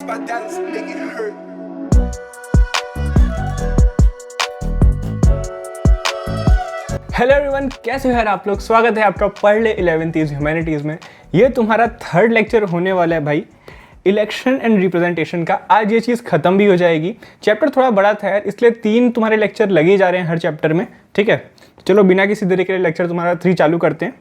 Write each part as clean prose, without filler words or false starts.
My dollars make it hurt. Hello everyone, कैसे हो यार आप लोग। स्वागत है आपका पढ़ ले 11th ह्यूमैनिटीज़ में। ये तुम्हारा थर्ड लेक्चर होने वाला है भाई, इलेक्शन एंड रिप्रेजेंटेशन का। आज ये चीज़ ख़त्म भी हो जाएगी। चैप्टर थोड़ा बड़ा था यार, इसलिए 3 तुम्हारे लेक्चर लगे जा रहे हैं हर चैप्टर में, ठीक है। चलो बिना किसी देरी के लिए लेक्चर तुम्हारा 3 चालू करते हैं।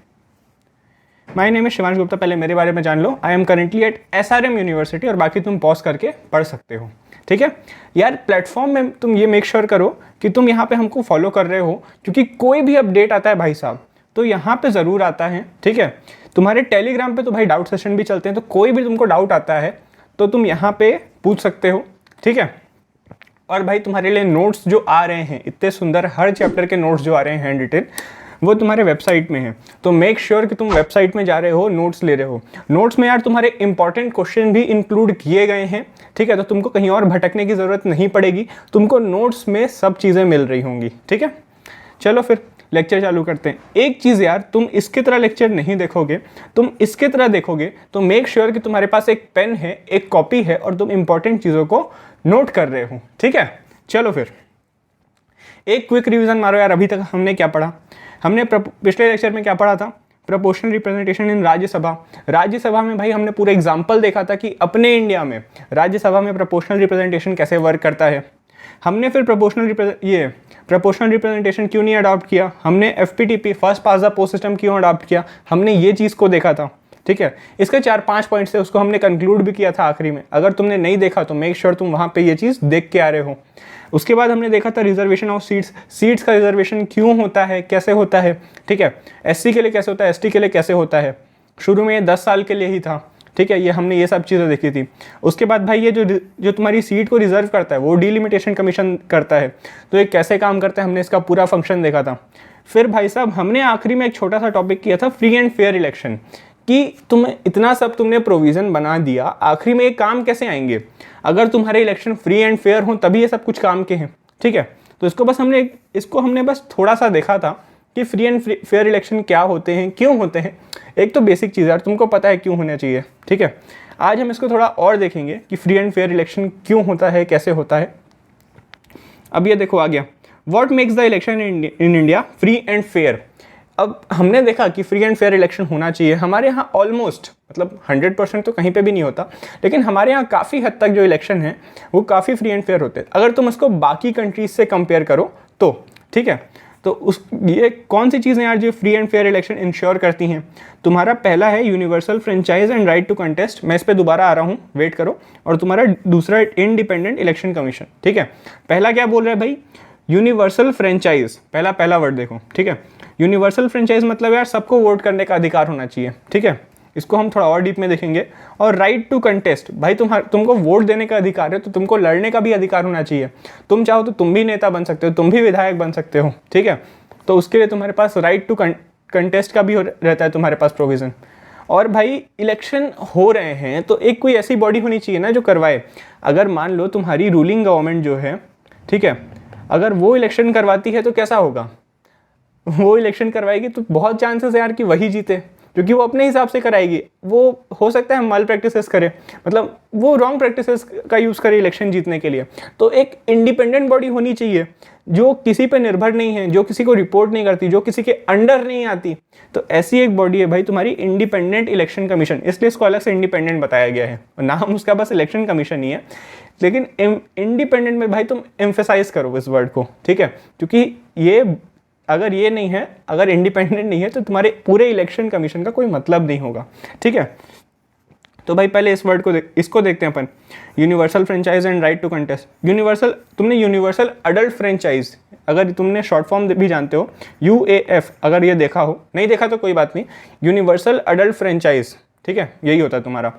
My name is Shivansh Gupta. पहले मेरे बारे में जान लो। I am currently at SRM university, और बाकी तुम पॉज करके पढ़ सकते हो, ठीक है यार। प्लेटफॉर्म में तुम ये मेक श्योर करो कि तुम यहाँ पे हमको फॉलो कर रहे हो, क्योंकि कोई भी अपडेट आता है भाई साहब तो यहाँ पे ज़रूर आता है, ठीक है। तुम्हारे टेलीग्राम पे तो भाई डाउट सेशन भी चलते हैं, तो कोई भी तुमको डाउट आता है तो तुम यहाँ पे पूछ सकते हो, ठीक है। और भाई तुम्हारे लिए नोट्स जो आ रहे हैं, इतने सुंदर हर चैप्टर के नोट्स जो आ रहे हैं हैंड रिटेन, वो तुम्हारे वेबसाइट में है। तो मेक श्योर कि तुम वेबसाइट में जा रहे हो, नोट्स ले रहे हो। नोट्स में यार तुम्हारे इंपॉर्टेंट क्वेश्चन भी इंक्लूड किए गए हैं, ठीक है। तो तुमको कहीं और भटकने की ज़रूरत नहीं पड़ेगी, तुमको नोट्स में सब चीज़ें मिल रही होंगी, ठीक है। चलो फिर लेक्चर चालू करते हैं। एक चीज़ यार, तुम इसके तरह लेक्चर नहीं देखोगे, तुम इसके तरह देखोगे तो मेक श्योर कि तुम्हारे पास एक पेन है, एक कॉपी है, और तुम इंपॉर्टेंट चीज़ों को नोट कर रहे हो, ठीक है। चलो फिर एक क्विक रिवीजन मारो यार। अभी तक हमने क्या पढ़ा? हमने पिछले लेक्चर में क्या पढ़ा था? Proportional representation in Rajya Sabha. Rajya Sabha में भाई हमने पूरा एग्जाम्पल देखा था कि अपने इंडिया में राज्यसभा में प्रोपोर्शनल रिप्रेजेंटेशन कैसे वर्क करता है। हमने फिर प्रोपोर्शनल रिप्रेजेंटेशन क्यों नहीं अडॉप्ट किया, हमने FPTP first pass the post system क्यों अडॉप्ट किया, हमने ये चीज़ को देखा था, ठीक है। इसके 4-5 पॉइंट्स थे, उसको हमने कंक्लूड भी किया था आखिरी में। अगर तुमने नहीं देखा तो मेक श्योर तुम वहाँ पे ये चीज़ देख के आ रहे हो। उसके बाद हमने देखा था रिजर्वेशन ऑफ सीट्स का रिजर्वेशन क्यों होता है, कैसे होता है, ठीक है। SC के लिए कैसे होता है, ST के लिए कैसे होता है। शुरू में ये 10 साल के लिए ही था, ठीक है। ये हमने ये सब चीज़ें देखी थी। उसके बाद भाई ये जो तुम्हारी सीट को रिजर्व करता है वो डिलिमिटेशन कमीशन करता है, तो ये कैसे काम करता है, हमने इसका पूरा फंक्शन देखा था। फिर भाई साहब हमने आखिरी में एक छोटा सा टॉपिक किया था, फ्री एंड फेयर इलेक्शन, कि तुम इतना सब तुमने प्रोविज़न बना दिया, आखिरी में ये काम कैसे आएंगे। अगर तुम्हारे इलेक्शन फ्री एंड फेयर हो तभी ये सब कुछ काम के हैं, ठीक है। तो इसको हमने बस थोड़ा सा देखा था कि फ्री एंड फेयर इलेक्शन क्या होते हैं, क्यों होते हैं। एक तो बेसिक चीज़ यार, तुमको पता है क्यों होना चाहिए, ठीक है। आज हम इसको थोड़ा और देखेंगे कि फ्री एंड फेयर इलेक्शन क्यों होता है, कैसे होता है। अब ये देखो आ गया, what makes the election in India free and fair. अब हमने देखा कि फ्री एंड फेयर इलेक्शन होना चाहिए। हमारे यहाँ ऑलमोस्ट, मतलब 100% तो कहीं पे भी नहीं होता, लेकिन हमारे यहाँ काफ़ी हद तक जो इलेक्शन है वो काफ़ी फ्री एंड फेयर होते हैं, अगर तुम उसको बाकी कंट्रीज से कंपेयर करो तो, ठीक है। तो ये कौन सी चीज़ें यार जो free and fair election ensure करती हैं? तुम्हारा पहला है universal franchise and right to contest. मैं इस पर दोबारा आ रहा हूँ, वेट करो। और तुम्हारा दूसरा इंडिपेंडेंट इलेक्शन कमीशन, ठीक है। पहला क्या बोल रहा है भाई? यूनिवर्सल फ्रेंचाइज, पहला वर्ड देखो, ठीक है। यूनिवर्सल फ्रेंचाइज मतलब यार सबको वोट करने का अधिकार होना चाहिए, ठीक है। इसको हम थोड़ा और डीप में देखेंगे। और राइट टू कंटेस्ट, भाई तुमको वोट देने का अधिकार है तो तुमको लड़ने का भी अधिकार होना चाहिए। तुम चाहो तो तुम भी नेता बन सकते हो, तुम भी विधायक बन सकते हो, ठीक है। तो उसके लिए तुम्हारे पास राइट टू कंटेस्ट का भी रहता है तुम्हारे पास प्रोविज़न। और भाई इलेक्शन हो रहे हैं तो एक कोई ऐसी बॉडी होनी चाहिए ना जो करवाए। अगर मान लो तुम्हारी रूलिंग गवर्नमेंट जो है, ठीक है, अगर वो इलेक्शन करवाती है तो कैसा होगा? वो इलेक्शन करवाएगी तो बहुत चांसेस है यार कि वही जीते, क्योंकि वो अपने हिसाब से कराएगी। वो हो सकता है माल प्रैक्टिसेस करे, मतलब वो रॉन्ग प्रैक्टिसेस का यूज़ करे इलेक्शन जीतने के लिए। तो एक इंडिपेंडेंट बॉडी होनी चाहिए जो किसी पे निर्भर नहीं है, जो किसी को रिपोर्ट नहीं करती, जो किसी के अंडर नहीं आती। तो ऐसी एक बॉडी है भाई तुम्हारी इंडिपेंडेंट इलेक्शन कमीशन। इसलिए इसको अलग से इंडिपेंडेंट बताया गया है, नाम उसका बस इलेक्शन कमीशन ही है, लेकिन इंडिपेंडेंट में भाई तुम एम्फेसाइज करो इस वर्ड को, ठीक है। क्योंकि ये अगर ये नहीं है, अगर इंडिपेंडेंट नहीं है तो तुम्हारे पूरे इलेक्शन कमीशन का कोई मतलब नहीं होगा, ठीक है। तो भाई पहले इस वर्ड को इसको देखते हैं अपन, universal franchise and right to contest. तुमने यूनिवर्सल अडल्ट फ्रेंचाइज, अगर तुमने शॉर्ट फॉर्म भी जानते हो, UAF, अगर ये देखा हो, नहीं देखा तो कोई बात नहीं, यूनिवर्सल अडल्ट फ्रेंचाइज, ठीक है, यही होता है तुम्हारा।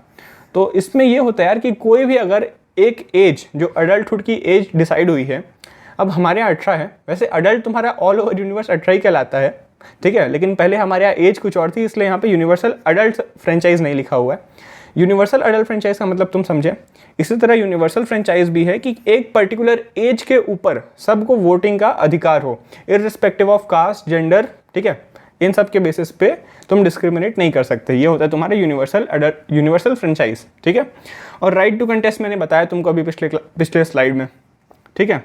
तो इसमें ये होता है यार कि कोई भी अगर एक एज जो अडल्टहुड की एज डिसाइड हुई है, अब हमारे यहाँ 18 है, वैसे अडल्ट तुम्हारा ऑल ओवर यूनिवर्स 18 ही कहलाता है, ठीक है। लेकिन पहले हमारे यहाँ एज कुछ और थी, इसलिए यहाँ पे यूनिवर्सल अडल्ट फ्रेंचाइज नहीं लिखा हुआ है। यूनिवर्सल अडल्ट फ्रेंचाइज का मतलब तुम समझे। इसी तरह यूनिवर्सल फ्रेंचाइज भी है कि एक पर्टिकुलर एज के ऊपर सबको वोटिंग का अधिकार हो, इररिस्पेक्टिव ऑफ कास्ट, जेंडर, ठीक है, इन सब के बेसिस पे तुम डिस्क्रिमिनेट नहीं कर सकते। ये होता है तुम्हारा यूनिवर्सल फ्रेंचाइज, ठीक है। और राइट टू कंटेस्ट मैंने बताया तुमको अभी पिछले स्लाइड में, ठीक है।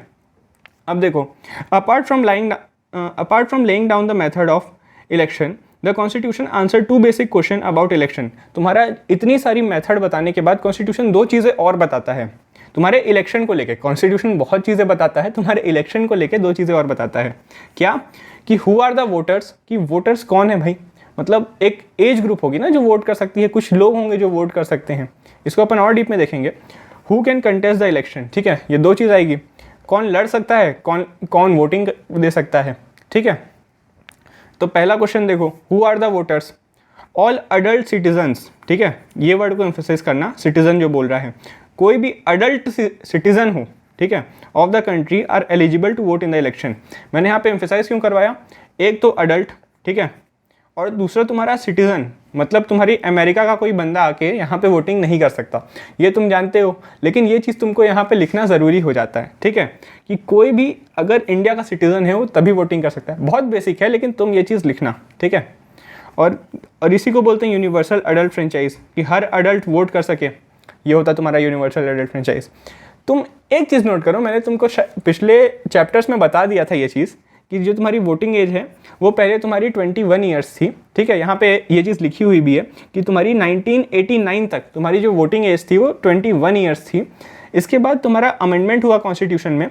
अब देखो, apart from laying down the method of election, the constitution answer 2 basic question about election. तुम्हारा इतनी सारी मेथड बताने के बाद कॉन्स्टिट्यूशन 2 चीज़ें और बताता है तुम्हारे इलेक्शन को लेके। कॉन्स्टिट्यूशन बहुत चीज़ें बताता है, तुम्हारे इलेक्शन को लेके 2 चीज़ें और बताता है। क्या? कि हु आर द वोटर्स, कि वोटर्स कौन है भाई, मतलब एक एज ग्रुप होगी ना जो वोट कर सकती है, कुछ लोग होंगे जो वोट कर सकते हैं। इसको अपन और डीप में देखेंगे। Who can contest the election, ठीक है, ये 2 चीज़ आएगी। कौन लड़ सकता है, कौन वोटिंग दे सकता है, ठीक है। तो पहला क्वेश्चन देखो, who are the voters? All adult citizens, ठीक है, ये वर्ड को एम्फोसाइज करना, सिटीजन जो बोल रहा है, कोई भी अडल्ट सिटीजन हो, ठीक है, of the country are eligible to vote in the election. मैंने यहाँ पे एम्फोसाइज क्यों करवाया? एक तो अडल्ट, ठीक है, और दूसरा तुम्हारा सिटीजन, मतलब तुम्हारी अमेरिका का कोई बंदा आके यहाँ पे वोटिंग नहीं कर सकता, ये तुम जानते हो, लेकिन ये चीज़ तुमको यहाँ पे लिखना ज़रूरी हो जाता है, ठीक है, कि कोई भी अगर इंडिया का सिटीजन है वो तभी वोटिंग कर सकता है। बहुत बेसिक है, लेकिन तुम ये चीज़ लिखना, ठीक है। और इसी को बोलते हैं यूनिवर्सल अडल्ट फ्रेंचाइज, कि हर अडल्ट वोट कर सके, ये होता है तुम्हारा यूनिवर्सल एडल्ट फ्रेंचाइज। तुम एक चीज़ नोट करो, मैंने तुमको पिछले चैप्टर्स में बता दिया था ये चीज़, कि जो तुम्हारी वोटिंग एज है वो पहले तुम्हारी 21 ईयर्स थी, ठीक है। यहाँ पे ये चीज़ लिखी हुई भी है कि तुम्हारी 1989 तक तुम्हारी जो वोटिंग एज थी वो 21 ईयर्स थी। इसके बाद तुम्हारा अमेंडमेंट हुआ कॉन्स्टिट्यूशन में।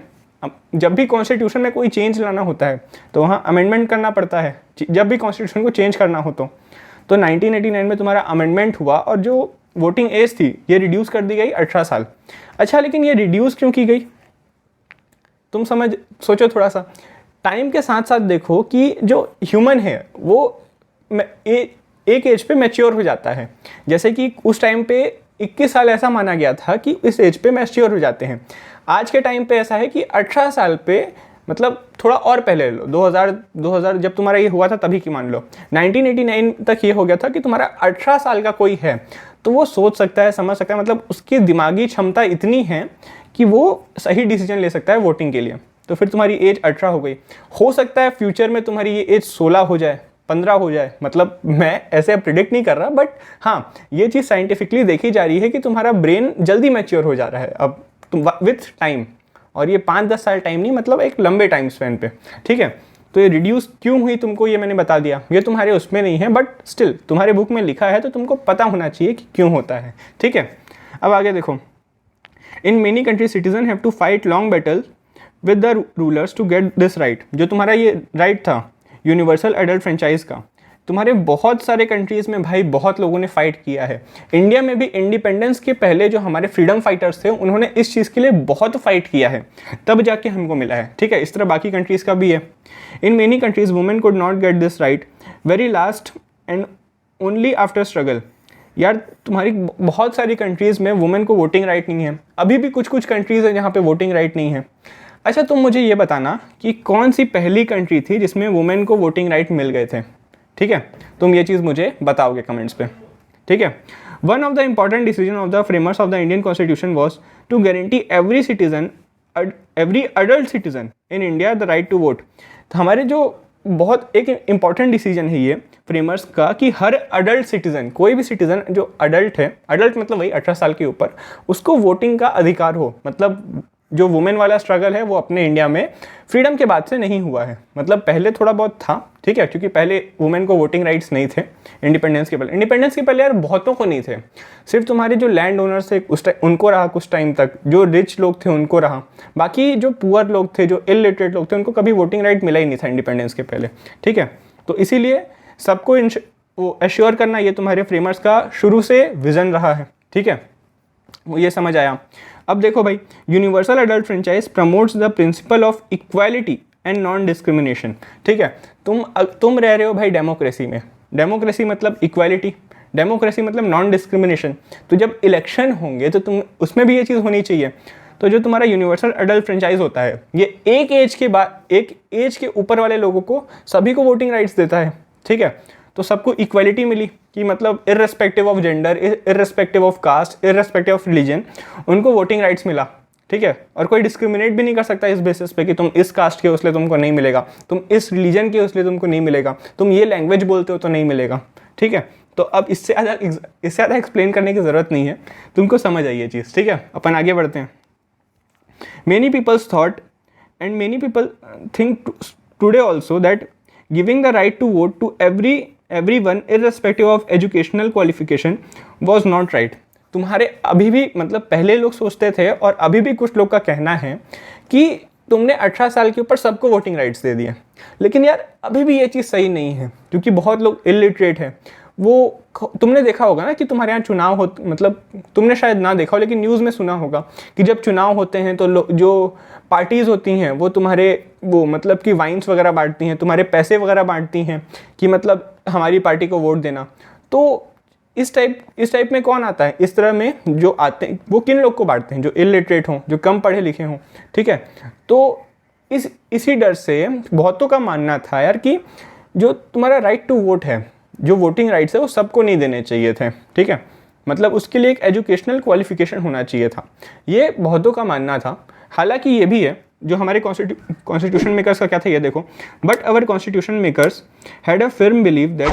जब भी कॉन्स्टिट्यूशन में कोई चेंज लाना होता है तो वहाँ अमेंडमेंट करना पड़ता है, जब भी कॉन्स्टिट्यूशन को चेंज करना हो तो 1989 में तुम्हारा अमेंडमेंट हुआ और जो वोटिंग एज थी ये रिड्यूस कर दी गई 18 साल। अच्छा, लेकिन ये रिड्यूस क्यों की गई? तुम सोचो थोड़ा सा। टाइम के साथ साथ देखो कि जो ह्यूमन है वो एक एज पे मैच्योर हो जाता है। जैसे कि उस टाइम पे 21 साल ऐसा माना गया था कि इस एज पे मैच्योर हो जाते हैं। आज के टाइम पे ऐसा है कि 18 साल पे, मतलब थोड़ा और पहले लो, 2000 जब तुम्हारा ये हुआ था तभी की मान लो, 1989 तक ये हो गया था कि तुम्हारा 18 साल का कोई है तो वो सोच सकता है, समझ सकता है, मतलब उसकी दिमागी क्षमता इतनी है कि वो सही डिसीजन ले सकता है वोटिंग के लिए। तो फिर तुम्हारी एज 18 हो गई। हो सकता है फ्यूचर में तुम्हारी ये एज 16 हो जाए, 15 हो जाए, मतलब मैं ऐसे प्रिडिक्ट नहीं कर रहा, बट हाँ ये चीज़ साइंटिफिकली देखी जा रही है कि तुम्हारा ब्रेन जल्दी मैच्योर हो जा रहा है अब तुम विथ टाइम। और ये 5-10 साल टाइम नहीं, मतलब एक लंबे टाइम स्पेन पे, ठीक है। तो ये रिड्यूस क्यों हुई तुमको ये मैंने बता दिया। ये तुम्हारे उसमें नहीं है, बट स्टिल तुम्हारे बुक में लिखा है तो तुमको पता होना चाहिए कि क्यों होता है, ठीक है। अब आगे देखो, in many country citizen have to fight long battle with the rulers to get this right. जो तुम्हारा ये राइट था यूनिवर्सल एडल्ट फ्रेंचाइज का, तुम्हारे बहुत सारे कंट्रीज़ में भाई बहुत लोगों ने फाइट किया है। इंडिया में भी इंडिपेंडेंस के पहले जो हमारे फ्रीडम फाइटर्स थे उन्होंने इस चीज़ के लिए बहुत फाइट किया है, तब जाके हमको मिला है, ठीक है। इस तरह बाकी कंट्रीज़ का भी है। In many countries women could not gate this right very last and only after struggle. यार तुम्हारी बहुत सारी कंट्रीज़ में वुमेन को वोटिंग राइट नहीं है, अभी भी कुछ कुछ कंट्रीज़ है जहाँ पे वोटिंग राइट नहीं है। अच्छा, तुम मुझे ये बताना कि कौन सी पहली कंट्री थी जिसमें वुमेन को वोटिंग राइट मिल गए थे, ठीक है। तुम ये चीज़ मुझे बताओगे कमेंट्स पे, ठीक है। One of the important decision of the framers of the Indian constitution was to guarantee every adult citizen in India the right to vote. तो हमारे जो बहुत एक इंपॉर्टेंट डिसीजन है ये फ्रेमर्स का कि हर अडल्ट सिटीजन, कोई भी सिटीजन जो अडल्ट है, अडल्ट मतलब वही 18 साल के ऊपर, उसको वोटिंग का अधिकार हो। मतलब जो वुमेन वाला स्ट्रगल है वो अपने इंडिया में फ्रीडम के बाद से नहीं हुआ है, मतलब पहले थोड़ा बहुत था, ठीक है, क्योंकि पहले वुमेन को वोटिंग राइट्स नहीं थे इंडिपेंडेंस के पहले। इंडिपेंडेंस के पहले यार बहुतों को नहीं थे, सिर्फ तुम्हारे जो लैंड ओनर्स थे उस टाइम उनको रहा, कुछ टाइम तक जो रिच लोग थे उनको रहा, बाकी जो पुअर लोग थे, जो इलिटरेट लोग थे, उनको कभी वोटिंग राइट मिला ही नहीं था इंडिपेंडेंस के पहले, ठीक है। तो इसीलिए सबको वो एश्योर करना ये तुम्हारे फ्रेमर्स का शुरू से विजन रहा है, ठीक है, वो ये समझ आया। अब देखो भाई, universal adult franchise promotes the principle of equality and non discrimination, ठीक है। तुम रह रहे हो भाई डेमोक्रेसी में, डेमोक्रेसी मतलब इक्वालिटी, डेमोक्रेसी मतलब नॉन डिस्क्रिमिनेशन। तो जब इलेक्शन होंगे तो तुम उसमें भी ये चीज़ होनी चाहिए। तो जो तुम्हारा यूनिवर्सल एडल्ट फ्रेंचाइज होता है ये एक एज के ऊपर वाले लोगों को सभी को वोटिंग राइट्स देता है, ठीक है। तो सबको इक्वालिटी मिली कि मतलब irrespective of gender, irrespective of caste, irrespective of religion, उनको वोटिंग राइट्स मिला, ठीक है। और कोई डिस्क्रिमिनेट भी नहीं कर सकता इस बेसिस पे कि तुम इस कास्ट के हो इसलिए तुमको नहीं मिलेगा, तुम इस रिलीजन के हो इसलिए तुमको नहीं मिलेगा, तुम ये लैंग्वेज बोलते हो तो नहीं मिलेगा, ठीक है। तो अब इससे ज़्यादा एक्सप्लेन करने की ज़रूरत नहीं है, तुमको समझ आई ये चीज़, ठीक है। अपन आगे बढ़ते हैं। Many peoples thought and many people think today also that giving the right to vote to everyone irrespective of educational qualification was not right। तुम्हारे अभी भी मतलब पहले लोग सोचते थे और अभी भी कुछ लोग का कहना है कि तुमने 18 साल के ऊपर सबको वोटिंग राइट्स दे दिए, लेकिन यार अभी भी ये चीज़ सही नहीं है, क्योंकि बहुत लोग इलिटरेट हैं। वो तुमने देखा होगा ना कि तुम्हारे यहाँ चुनाव हो, मतलब तुमने शायद ना देखा हो लेकिन न्यूज़ में सुना होगा कि जब चुनाव होते हैं तो जो पार्टीज़ होती हैं वो तुम्हारे वो मतलब कि वाइन्स वगैरह बांटती हैं, तुम्हारे पैसे वगैरह बांटती हैं कि मतलब हमारी पार्टी को वोट देना। तो इस टाइप में कौन आता है इस तरह में जो आते हैं, वो किन लोग को बांटते हैं? जो इलिटरेट हों, जो कम पढ़े लिखे हों, ठीक है। तो इसी डर से बहुतों का मानना था यार कि जो तुम्हारा राइट टू वोट है, जो वोटिंग राइट्स है, वो सबको नहीं देने चाहिए थे, ठीक है। मतलब उसके लिए एक एजुकेशनल क्वालिफिकेशन होना चाहिए था, ये बहुतों का मानना था। हालांकि ये भी है, जो हमारे कॉन्स्टिट्यूशन मेकर्स का क्या था ये देखो, but our constitution makers had a firm believe that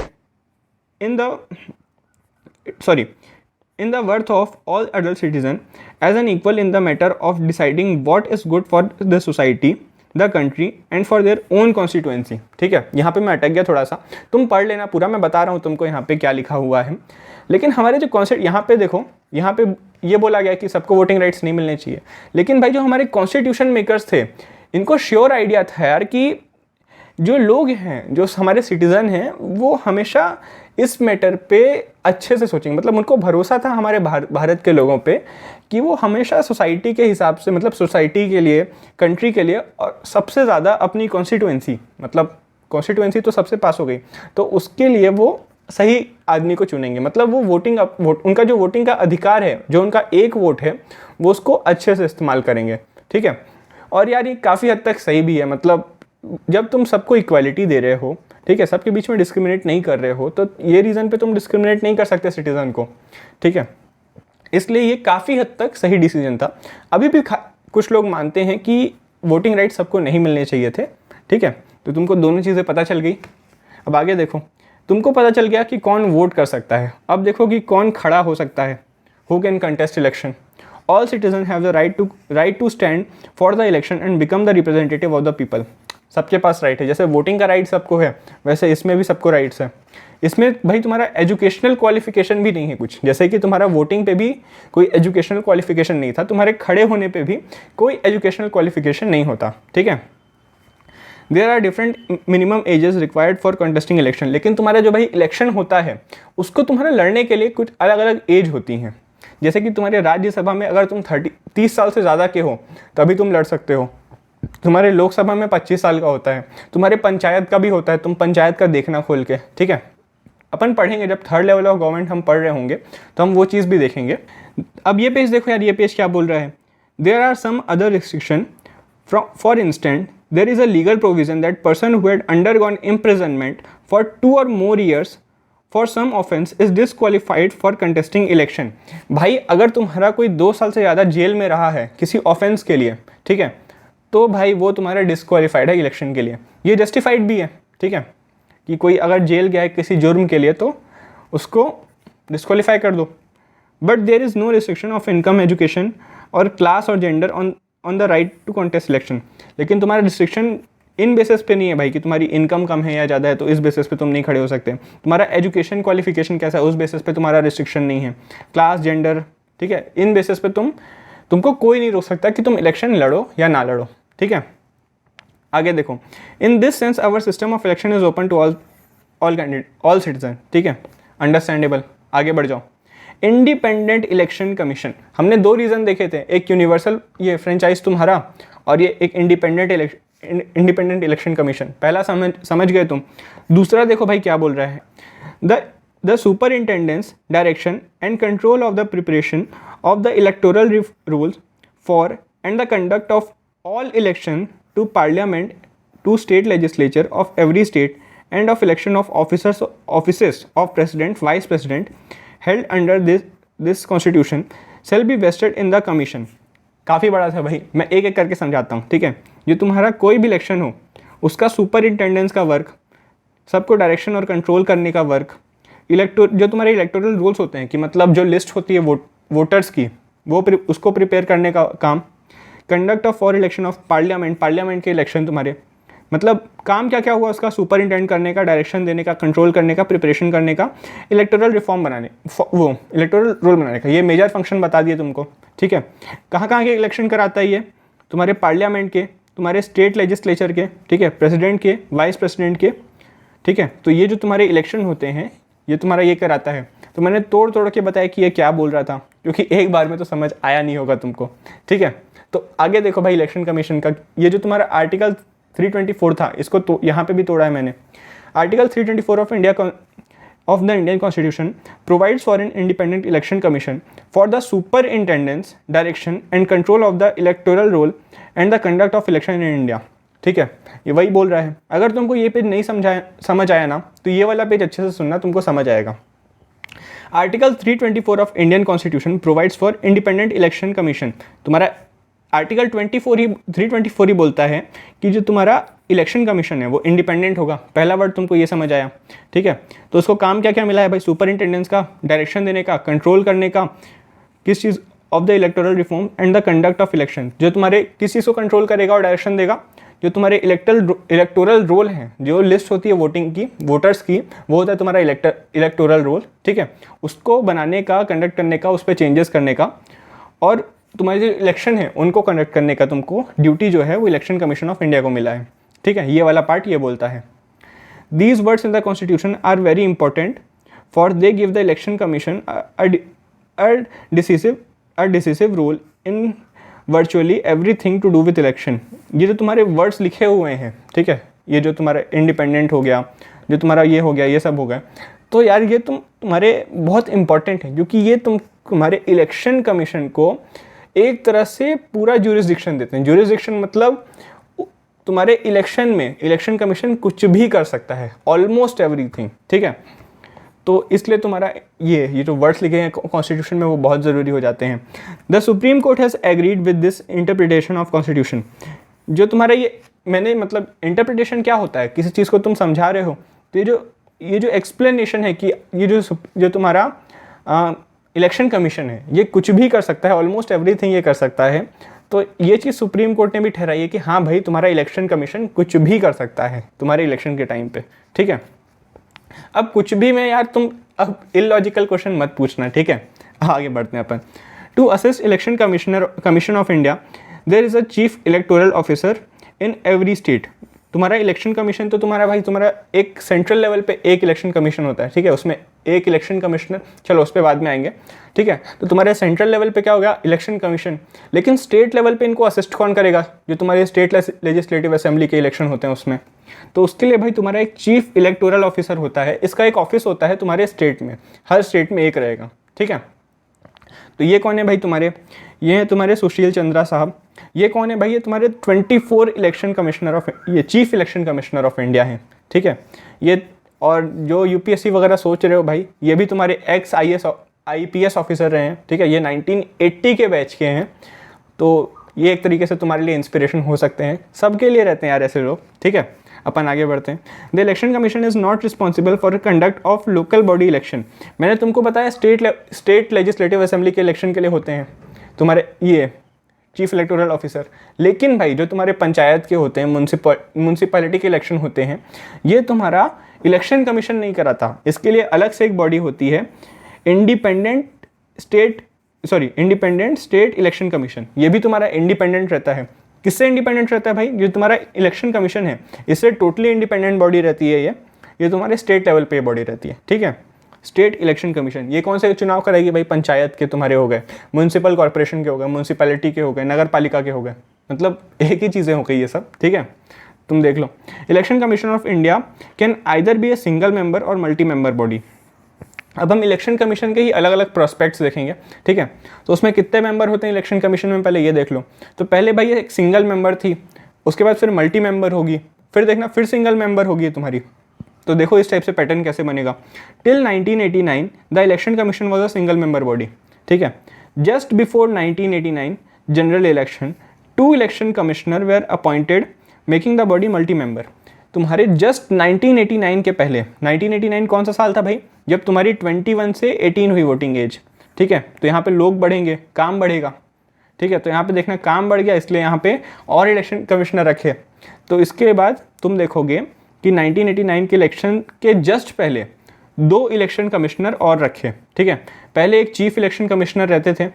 in the worth of all adult citizens as an equal in the matter of deciding what is good for the society, the country and for their own constituency। ठीक है, यहाँ पे मैं अटक गया थोड़ा सा, तुम पढ़ लेना पूरा, मैं बता रहा हूँ तुमको यहाँ पे क्या लिखा हुआ है। लेकिन हमारे जो कॉन्सेप्ट यहाँ पे देखो, यहाँ पे ये बोला गया कि सबको वोटिंग राइट्स नहीं मिलने चाहिए, लेकिन भाई जो हमारे कॉन्स्टिट्यूशन मेकर्स थे इनको श्योर आइडिया था यार कि जो लोग हैं, जो हमारे सिटीज़न हैं, वो हमेशा इस मैटर पे अच्छे से सोचेंगे। मतलब उनको भरोसा था हमारे भारत के लोगों पे कि वो हमेशा सोसाइटी के हिसाब से, मतलब सोसाइटी के लिए, कंट्री के लिए, और सबसे ज़्यादा अपनी कॉन्स्टिट्यूएंसी, मतलब कॉन्स्टिट्यूएंसी तो सबसे पास हो गई, तो उसके लिए वो सही आदमी को चुनेंगे। मतलब वो उनका जो वोटिंग का अधिकार है, जो उनका एक वोट है, वो उसको अच्छे से इस्तेमाल करेंगे, ठीक है। और यार ये काफ़ी हद तक सही भी है। मतलब जब तुम सबको इक्वालिटी दे रहे हो, ठीक है, सबके बीच में डिस्क्रिमिनेट नहीं कर रहे हो, तो ये रीज़न पे तुम डिस्क्रिमिनेट नहीं कर सकते सिटीज़न को, ठीक है। इसलिए ये काफ़ी हद तक सही डिसीजन था। अभी भी कुछ लोग मानते हैं कि वोटिंग राइट सबको नहीं मिलने चाहिए थे, ठीक है। तो तुमको दोनों चीज़ें पता चल गई। अब आगे देखो, तुमको पता चल गया कि कौन वोट कर सकता है। अब देखो कि कौन खड़ा हो सकता है, who can contest election. All citizen have the right to stand for the election and become the representative of the people. सबके पास राइट है, जैसे वोटिंग का राइट सबको है, वैसे इसमें भी सबको राइट्स है। इसमें भाई तुम्हारा एजुकेशनल क्वालिफिकेशन भी नहीं है कुछ, जैसे कि तुम्हारा वोटिंग पे भी कोई एजुकेशनल क्वालिफिकेशन नहीं था, तुम्हारे खड़े होने पे भी कोई एजुकेशनल क्वालिफिकेशन नहीं होता, ठीक है। There are different minimum ages required for contesting election. लेकिन तुम्हारा जो भाई इलेक्शन होता है उसको तुम्हारा लड़ने के लिए कुछ अलग अलग एज होती हैं। जैसे कि तुम्हारे राज्यसभा में अगर तुम 30 साल से ज़्यादा के हो तभी तुम लड़ सकते हो। तुम्हारे लोकसभा में 25 साल का होता है, तुम्हारे पंचायत का भी होता है, तुम पंचायत का देखना खोल के, ठीक है। अपन पढ़ेंगे जब थर्ड लेवल ऑफ गवर्नमेंट हम पढ़ रहे होंगे तो हम वो चीज़ भी देखेंगे। अब ये पेज देखो यार, ये पेज क्या बोल रहा है। There are some other restriction, for instant there is a legal provision that person who had undergone imprisonment for 2 or more years for some offence is disqualified for contesting election. भाई अगर तुम्हारा कोई 2 साल से ज़्यादा जेल में रहा है किसी ऑफेंस के लिए, ठीक है, तो भाई वो तुम्हारा डिसक्वालीफाइड है इलेक्शन के लिए। ये जस्टिफाइड भी है, ठीक है, कि कोई अगर जेल गया है किसी जुर्म के लिए तो उसको डिसक्वालीफाई कर दो। But there is no restriction of income, education और क्लास और gender on the right to contest election. लेकिन तुम्हारा रिस्ट्रिक्शन इन बेसिस पे नहीं है भाई कि तुम्हारी इनकम कम है या ज़्यादा है तो इस बेसिस पे तुम नहीं खड़े हो सकते। तुम्हारा एजुकेशन क्वालिफिकेशन कैसा है उस बेसिस पे तुम्हारा रिस्ट्रिक्शन नहीं है। क्लास, जेंडर, ठीक है, इन बेसिस पे तुमको कोई नहीं रोक सकता कि तुम इलेक्शन लड़ो या ना लड़ो, ठीक है। आगे देखो, in this sense our system of election is open to all citizen, ठीक है, अंडरस्टैंडेबल। आगे बढ़ जाओ। इंडिपेंडेंट इलेक्शन कमीशन, हमने 2 रीज़न देखे थे, एक यूनिवर्सल ये फ्रेंचाइज तुम्हारा और ये एक इंडिपेंडेंट इलेक्शन कमीशन। पहला समझ गए तुम। दूसरा देखो भाई क्या बोल रहा है। The superintendence direction and control of the preparation of the electoral rolls for and the conduct of all election to parliament, to state legislature of every state and of election of offices of president, vice president held under this constitution shall be vested in the commission। काफ़ी बड़ा था भाई, मैं एक एक करके समझाता हूँ, ठीक है। जो तुम्हारा कोई भी इलेक्शन हो उसका सुपरिंटेंडेंस का वर्क, सबको डायरेक्शन और कंट्रोल करने का वर्क, जो तुम्हारे इलेक्टोरल रूल्स होते हैं कि मतलब जो लिस्ट होती है वोटर्स की, वो उसको प्रिपेयर करने का काम, conduct of for election of parliament के इलेक्शन तुम्हारे, मतलब काम क्या क्या हुआ उसका सुपरिंटेंड करने का, डायरेक्शन देने का, कंट्रोल करने का, प्रिपरेशन करने का, इलेक्टोरल रिफॉर्म बनाने, वो इलेक्टोरल रोल बनाने का, ये मेजर फंक्शन बता दिए तुमको, ठीक है। कहाँ कहाँ के इलेक्शन कराता है ये, तुम्हारे पार्लियामेंट के, तुम्हारे स्टेट लेजिस्लेचर के, ठीक है, प्रेसिडेंट के, वाइस प्रेसिडेंट के, ठीक है। तो ये जो तुम्हारे इलेक्शन होते हैं ये तुम्हारा ये कराता है। तो मैंने तोड़ तोड़ के बताया कि ये क्या बोल रहा था, क्योंकि एक बार में तो समझ आया नहीं होगा तुमको, ठीक है। तो आगे देखो भाई, इलेक्शन कमीशन का ये जो तुम्हारा आर्टिकल 324 था, इसको तो यहाँ पे भी तोड़ा है मैंने। Article 324 of the Indian constitution provides for an independent election commission for the superintendence, direction and control of the electoral roll and the conduct of election in India, ठीक है। ये वही बोल रहा है। अगर तुमको ये पेज नहीं समझ आया ना, तो ये वाला पेज अच्छे से सुनना, तुमको समझ आएगा। Article 324 of Indian constitution provides for independent election commission, तुम्हारा आर्टिकल 324 ही बोलता है कि जो तुम्हारा इलेक्शन कमीशन है वो इंडिपेंडेंट होगा। पहला वर्ड तुमको ये समझ आया, ठीक है। तो उसको काम क्या क्या मिला है भाई, सुपरिंटेंडेंस का, डायरेक्शन देने का, कंट्रोल करने का, किस चीज़ of the electoral reform and the conduct of election, जो तुम्हारे किस चीज़ को कंट्रोल करेगा और डायरेक्शन देगा, जो तुम्हारे इलेक्टोरल रोल हैं, जो लिस्ट होती है वोटिंग की, वोटर्स की, वो होता है तुम्हारा इलेक्टोरल रोल, ठीक है। उसको बनाने का, कंडक्ट करने का, उस पर चेंजेस करने का, और तुम्हारे जो इलेक्शन है उनको कंडक्ट करने का तुमको ड्यूटी जो है वो इलेक्शन कमीशन ऑफ इंडिया को मिला है, ठीक है। ये वाला पार्ट ये बोलता है, these words in the constitution are very important for they give the election commission a decisive role in virtually everything to do with election. ये जो तुम्हारे वर्ड्स लिखे हुए हैं, ठीक है, ये जो तुम्हारा इंडिपेंडेंट हो गया, जो तुम्हारा ये हो गया, ये सब हो गया, तो यार ये तुम्हारे बहुत इंपॉर्टेंट है, क्योंकि ये तुम्हारे इलेक्शन कमीशन को एक तरह से पूरा ज्यूरिसडिक्शन देते हैं। ज्यूरिसडिक्शन मतलब तुम्हारे इलेक्शन में इलेक्शन कमीशन कुछ भी कर सकता है, ऑलमोस्ट एवरीथिंग, ठीक है। तो इसलिए तुम्हारा ये जो वर्ड्स लिखे हैं कॉन्स्टिट्यूशन में वो बहुत ज़रूरी हो जाते हैं। The supreme court has agreed with this interpretation of constitution. जो तुम्हारा ये मैंने मतलब इंटरप्रिटेशन क्या होता है, किसी चीज़ को तुम समझा रहे हो, तो ये जो एक्सप्लेनेशन है कि ये जो तुम्हारा इलेक्शन कमीशन है ये कुछ भी कर सकता है, ऑलमोस्ट एवरीथिंग ये कर सकता है। तो ये चीज़ सुप्रीम कोर्ट ने भी ठहराई है कि हाँ भाई, तुम्हारा इलेक्शन कमीशन कुछ भी कर सकता है तुम्हारे इलेक्शन के टाइम पे, ठीक है। अब कुछ भी में यार तुम अब इलॉजिकल क्वेश्चन मत पूछना, ठीक है। आगे बढ़ते हैं अपन। To assist election commission of India there is a chief electoral officer in every state. तुम्हारा इलेक्शन कमीशन तो तुम्हारा एक सेंट्रल लेवल पे एक इलेक्शन कमीशन होता है, ठीक है, उसमें एक इलेक्शन कमिश्नर, चलो उस पर बाद में आएंगे, ठीक है। तो तुम्हारे सेंट्रल लेवल पे क्या हो गया, इलेक्शन कमीशन। लेकिन स्टेट लेवल पे इनको असिस्ट कौन करेगा, जो तुम्हारे स्टेट लेजिस्लेटिव असेंबली के इलेक्शन होते हैं उसमें। तो उसके लिए भाई तुम्हारा एक चीफ इलेक्टोरल ऑफिसर होता है, इसका एक ऑफिस होता है तुम्हारे स्टेट में, हर स्टेट में एक रहेगा, ठीक है। तो ये कौन है भाई तुम्हारे, ये हैं तुम्हारे सुशील चंद्रा साहब। ये कौन है भाई, ये तुम्हारे 24 इलेक्शन कमिश्नर ऑफ, ये chief election commissioner of India हैं, ठीक है। ये और जो यूपीएससी वगैरह सोच रहे हो भाई, ये भी तुम्हारे एक्स IPS ऑफिसर रहे हैं, ठीक है। ये 1980 के बैच के हैं, तो ये एक तरीके से तुम्हारे लिए इंस्पिरेशन हो सकते हैं। सबके लिए रहते हैं यार ऐसे लोग, ठीक है। अपन आगे बढ़ते हैं। The election commission is not responsible for conduct of local body election. मैंने तुमको बताया स्टेट लेजिस्लेटिव असेंबली के इलेक्शन के लिए होते हैं तुम्हारे ये चीफ इलेक्टोरल ऑफिसर। लेकिन भाई जो तुम्हारे पंचायत के होते हैं, म्यूनसिपैलिटी के इलेक्शन होते हैं, ये तुम्हारा इलेक्शन कमीशन नहीं कराता। इसके लिए अलग से एक बॉडी होती है, इंडिपेंडेंट स्टेट इलेक्शन कमीशन। ये भी तुम्हारा इंडिपेंडेंट रहता है। किससे इंडिपेंडेंट रहता है भाई, जो तुम्हारा इलेक्शन कमीशन है इससे टोटली इंडिपेंडेंट बॉडी रहती है। ये तुम्हारे स्टेट लेवल पे बॉडी रहती है, ठीक है। स्टेट इलेक्शन कमीशन ये कौन से चुनाव कराएगी भाई, पंचायत के तुम्हारे हो गए, म्यूनसिपल कॉर्पोरेशन के हो गए, म्यूनसिपैलिटी के हो गए, नगर पालिका के हो गए, मतलब एक ही चीज़ें हो गई ये सब, ठीक है। तुम देख लो, election commission of India can either be a single member और मल्टी मेंबर बॉडी। अब हम इलेक्शन कमीशन के ही अलग अलग प्रोस्पेक्ट्स देखेंगे, ठीक है। तो उसमें कितने मेंबर होते हैं इलेक्शन कमीशन में, पहले ये देख लो। तो पहले भाई एक सिंगल मेंबर थी, उसके बाद फिर मल्टी मेंबर होगी, फिर देखना फिर सिंगल मेंबर होगी तुम्हारी। तो देखो इस टाइप से पैटर्न कैसे बनेगा। Till 1989 the election commission was a single member body, ठीक है। Just before 1989 general election 2 election commissioner were appointed making the body multi member. तुम्हारे जस्ट 1989 के पहले, 1989 कौन सा साल था भाई, जब तुम्हारी 21 से 18 हुई वोटिंग एज, ठीक है। तो यहाँ पे लोग बढ़ेंगे, काम बढ़ेगा, ठीक है। तो यहाँ पे देखना काम बढ़ गया, इसलिए यहाँ पे और इलेक्शन कमिश्नर रखे। तो इसके बाद तुम देखोगे कि 1989 के इलेक्शन के जस्ट पहले 2 इलेक्शन कमिश्नर और रखे, ठीक है। पहले एक चीफ इलेक्शन कमिश्नर रहते थे,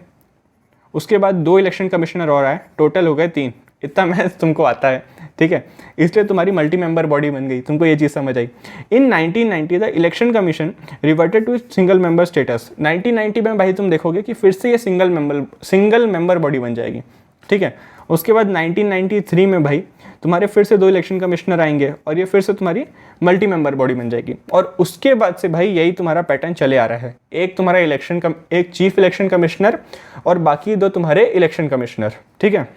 उसके बाद 2 इलेक्शन कमिश्नर और आए, टोटल हो गए 3। इतना मैथ तुमको आता है, ठीक है, इसलिए तुम्हारी मल्टी मेंबर बॉडी बन गई। तुमको ये चीज़ समझ आई। In 1990 the election commission reverted to single member status. 1990 में भाई तुम देखोगे कि फिर से ये सिंगल मेंबर बॉडी बन जाएगी, ठीक है। उसके बाद 1993 में भाई तुम्हारे फिर से 2 इलेक्शन कमिश्नर आएंगे और ये फिर से तुम्हारी मल्टी मेंबर बॉडी बन जाएगी। और उसके बाद से भाई यही तुम्हारा पैटर्न चले आ रहा है, एक तुम्हारा एक चीफ इलेक्शन कमिश्नर और बाकी 2 तुम्हारे इलेक्शन कमिश्नर, ठीक है।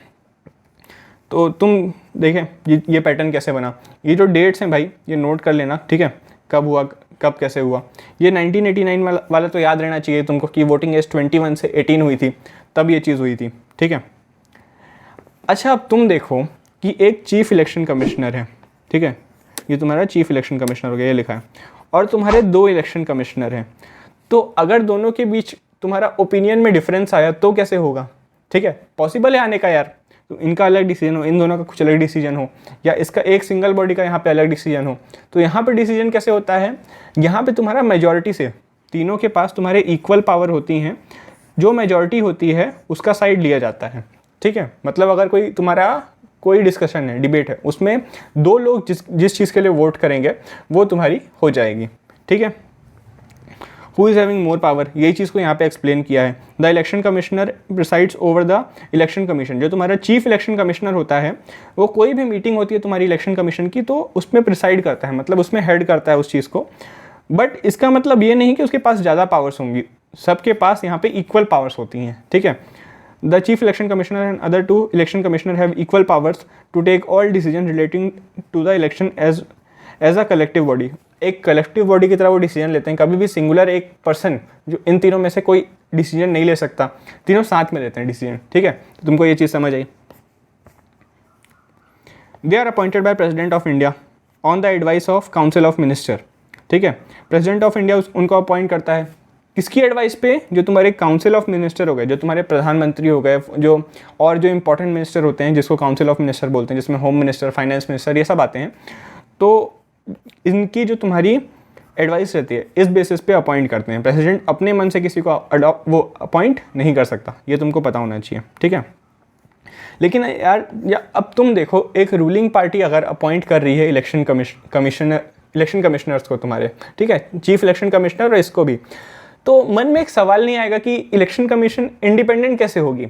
तो तुम देखें ये पैटर्न कैसे बना। ये जो डेट्स हैं भाई ये नोट कर लेना, ठीक है, कब हुआ, कब कैसे हुआ। ये 1989 वाला तो याद रहना चाहिए तुमको कि वोटिंग एज 21 से 18 हुई थी, तब ये चीज़ हुई थी, ठीक है। अच्छा, अब तुम देखो कि एक चीफ इलेक्शन कमिश्नर है, ठीक है, ये तुम्हारा चीफ इलेक्शन कमिश्नर हो गया, ये लिखा है, और तुम्हारे 2 इलेक्शन कमिश्नर हैं। तो अगर दोनों के बीच तुम्हारा ओपिनियन में डिफरेंस आया तो कैसे होगा, ठीक है, पॉसिबल है आने का यार। तो इनका अलग डिसीजन हो, इन दोनों का कुछ अलग डिसीजन हो, या इसका एक सिंगल बॉडी का यहाँ पे अलग डिसीजन हो, तो यहाँ पे डिसीजन कैसे होता है, यहाँ पे तुम्हारा मेजॉरिटी से, तीनों के पास तुम्हारे इक्वल पावर होती हैं, जो मेजॉरिटी होती है उसका साइड लिया जाता है, ठीक है। मतलब अगर कोई डिस्कशन है, डिबेट है, उसमें 2 लोग जिस चीज़ के लिए वोट करेंगे वो तुम्हारी हो जाएगी, ठीक है। Who is having more power, यही चीज़ को यहाँ पे एक्सप्लेन किया है। The election commissioner presides over the election commission. जो तुम्हारा चीफ इलेक्शन कमिश्नर होता है वो कोई भी मीटिंग होती है तुम्हारी इलेक्शन कमीशन की तो उसमें प्रिसाइड करता है, मतलब उसमें हेड करता है उस चीज़ को। बट इसका मतलब ये नहीं कि उसके पास ज़्यादा पावर्स होंगी, सबके पास यहाँ पे इक्वल पावर्स होती हैं, ठीक है। The chief election commissioner and other 2 election commissioner have equal powers to take all decision relating to the election as a collective body. एक कलेक्टिव बॉडी की तरह वो डिसीजन लेते हैं, कभी भी सिंगुलर एक पर्सन जो इन तीनों में से कोई डिसीजन नहीं ले सकता, तीनों साथ में लेते हैं डिसीजन, ठीक है। तो तुमको ये चीज़ समझ आई। They are appointed by president of India on the advice of council of minister, ठीक है। प्रेसिडेंट ऑफ इंडिया उनको अपॉइंट करता है, किसकी एडवाइस पे, जो तुम्हारे काउंसिल ऑफ मिनिस्टर हो गए, जो तुम्हारे प्रधानमंत्री हो गए, जो इंपॉर्टेंट मिनिस्टर होते हैं जिसको काउंसिल ऑफ मिनिस्टर बोलते हैं, जिसमें होम मिनिस्टर, फाइनेंस मिनिस्टर, ये सब आते हैं। तो इनकी जो तुम्हारी एडवाइस रहती है इस बेसिस पे अपॉइंट करते हैं। प्रेसिडेंट अपने मन से किसी को वो अपॉइंट नहीं कर सकता, ये तुमको पता होना चाहिए, ठीक है। लेकिन यार अब तुम देखो, एक रूलिंग पार्टी अगर अपॉइंट कर रही है इलेक्शन कमिश्नर्स को तुम्हारे, ठीक है, चीफ इलेक्शन कमिश्नर और इसको भी, तो मन में एक सवाल नहीं आएगा कि इलेक्शन कमीशन इंडिपेंडेंट कैसे होगी।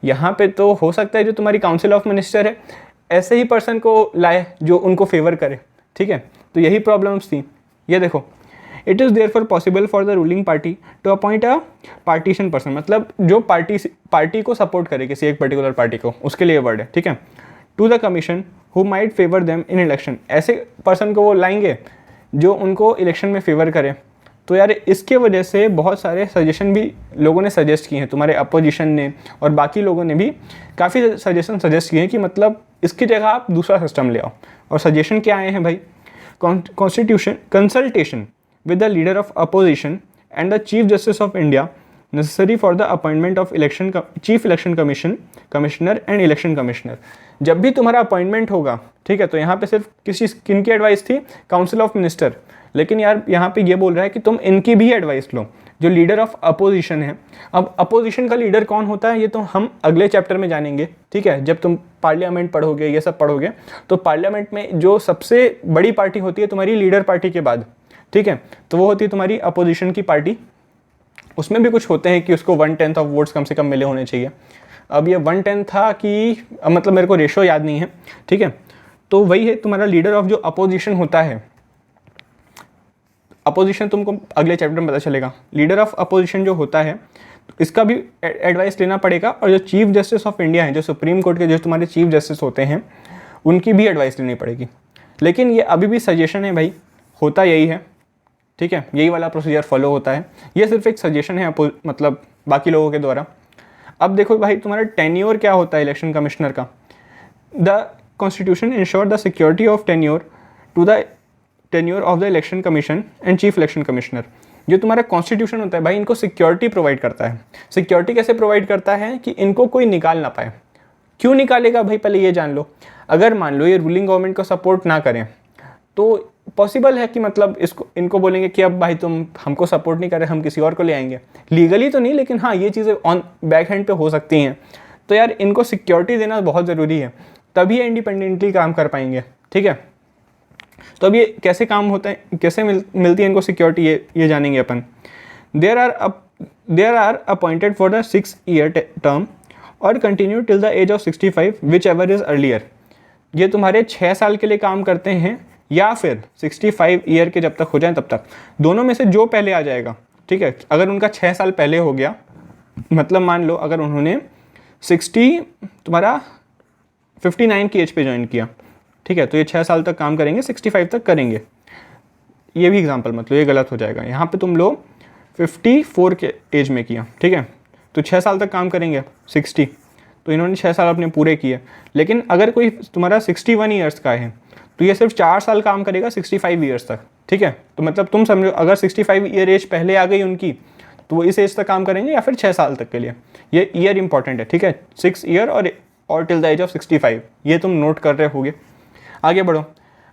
यहाँ पे तो हो सकता है जो तुम्हारी काउंसिल ऑफ मिनिस्टर है ऐसे ही पर्सन को लाए जो उनको फेवर करे, ठीक है। तो यही प्रॉब्लम्स थी। ये देखो, it is therefore possible for the ruling party to appoint a partisan person, मतलब जो पार्टी को सपोर्ट करे, किसी एक पर्टिकुलर पार्टी को, उसके लिए वर्ड है, ठीक है। To the commission who might favour them in election, ऐसे पर्सन को वो लाएंगे जो उनको इलेक्शन में फेवर करे। तो यार इसके वजह से बहुत सारे सजेशन भी लोगों ने सजेस्ट किए हैं, तुम्हारे अपोजिशन ने और बाकी लोगों ने भी काफ़ी सजेशन सजेस्ट किए हैं कि मतलब इसकी जगह आप दूसरा सिस्टम ले आओ। और सजेशन क्या आए हैं भाई, constitution consultation with the leader of opposition and the chief justice of India necessary for the appointment of chief election commissioner and election commissioner। जब भी तुम्हारा अपॉइंटमेंट होगा, ठीक है, तो यहाँ पे सिर्फ किन की एडवाइस थी, काउंसिल ऑफ मिनिस्टर, लेकिन यार यहाँ पे ये बोल रहा है कि तुम इनकी भी एडवाइस लो, जो लीडर ऑफ अपोजिशन है। अब अपोजिशन का लीडर कौन होता है ये तो हम अगले चैप्टर में जानेंगे, ठीक है। जब तुम पार्लियामेंट पढ़ोगे, ये सब पढ़ोगे, तो पार्लियामेंट में जो सबसे बड़ी पार्टी होती है तुम्हारी लीडर पार्टी के बाद, ठीक है, तो वो होती है तुम्हारी अपोजिशन की पार्टी। उसमें भी कुछ होते हैं कि उसको 1/10 ऑफ वोट्स कम से कम मिले होने चाहिए। अब ये 1/10 था कि मतलब मेरे को रेशो याद नहीं है, ठीक है। तो वही है तुम्हारा लीडर ऑफ जो अपोजिशन होता है। अपोजिशन तुमको अगले चैप्टर में पता चलेगा। लीडर ऑफ अपोजिशन जो होता है इसका भी एडवाइस लेना पड़ेगा, और जो चीफ जस्टिस ऑफ इंडिया है, जो सुप्रीम कोर्ट के जो तुम्हारे चीफ जस्टिस होते हैं, उनकी भी एडवाइस लेनी पड़ेगी। लेकिन ये अभी भी सजेशन है भाई, होता यही है, ठीक है, यही वाला प्रोसीजर फॉलो होता है। ये सिर्फ एक सजेशन है मतलब बाकी लोगों के द्वारा। अब देखो भाई तुम्हारा टेन्योर क्या होता है इलेक्शन कमिश्नर का। The constitution ensure the security of tenure to the tenure of the election commission and chief election commissioner. जो तुम्हारा कॉन्स्टिट्यूशन होता है भाई इनको सिक्योरिटी प्रोवाइड करता है। सिक्योरिटी कैसे प्रोवाइड करता है कि इनको कोई निकाल ना पाए। क्यों निकालेगा भाई, पहले ये जान लो। अगर मान लो ये रूलिंग गवर्नमेंट को सपोर्ट ना करें तो पॉसिबल है कि मतलब इसको इनको बोलेंगे कि अब भाई तुम हमको सपोर्ट नहीं कर रहे, हम किसी और को ले आएंगे। लीगली तो नहीं, लेकिन हाँ ये चीज़ें ऑन बैक हैंड पे हो सकती हैं। तो यार इनको सिक्योरिटी देना बहुत ज़रूरी है, तभी ये इंडिपेंडेंटली काम कर पाएंगे। ठीक है, तो अब ये कैसे काम होता है, कैसे मिलती है इनको सिक्योरिटी, ये जानेंगे अपन। They are appointed for the 6 year term और continue till the age of 65 whichever is earlier. ये तुम्हारे 6 साल के लिए काम करते हैं या फिर 65 ईयर के जब तक हो जाए तब तक, दोनों में से जो पहले आ जाएगा। ठीक है, अगर उनका 6 साल पहले हो गया, मतलब मान लो अगर उन्होंने 59 की एज पे ज्वाइन किया, ठीक है, तो ये 6 साल तक काम करेंगे, 65 तक करेंगे। ये भी एग्जाम्पल मतलब ये गलत हो जाएगा, यहाँ पे तुम लोग 54 के एज में किया, ठीक है, तो 6 साल तक काम करेंगे 60, तो इन्होंने 6 साल अपने पूरे किए। लेकिन अगर कोई तुम्हारा 61 ईयर्स का है तो ये सिर्फ 4 साल काम करेगा 65 ईयर्स तक। ठीक है, तो मतलब तुम समझो अगर 65 ईयर एज पहले आ गई उनकी तो वो इस एज तक काम करेंगे या फिर 6 साल तक के लिए। ये ईयर इंपॉर्टेंट है, ठीक है, 6 ईयर और टिल द एज ऑफ 65, ये तुम नोट कर रहे होगे। आगे बढ़ो।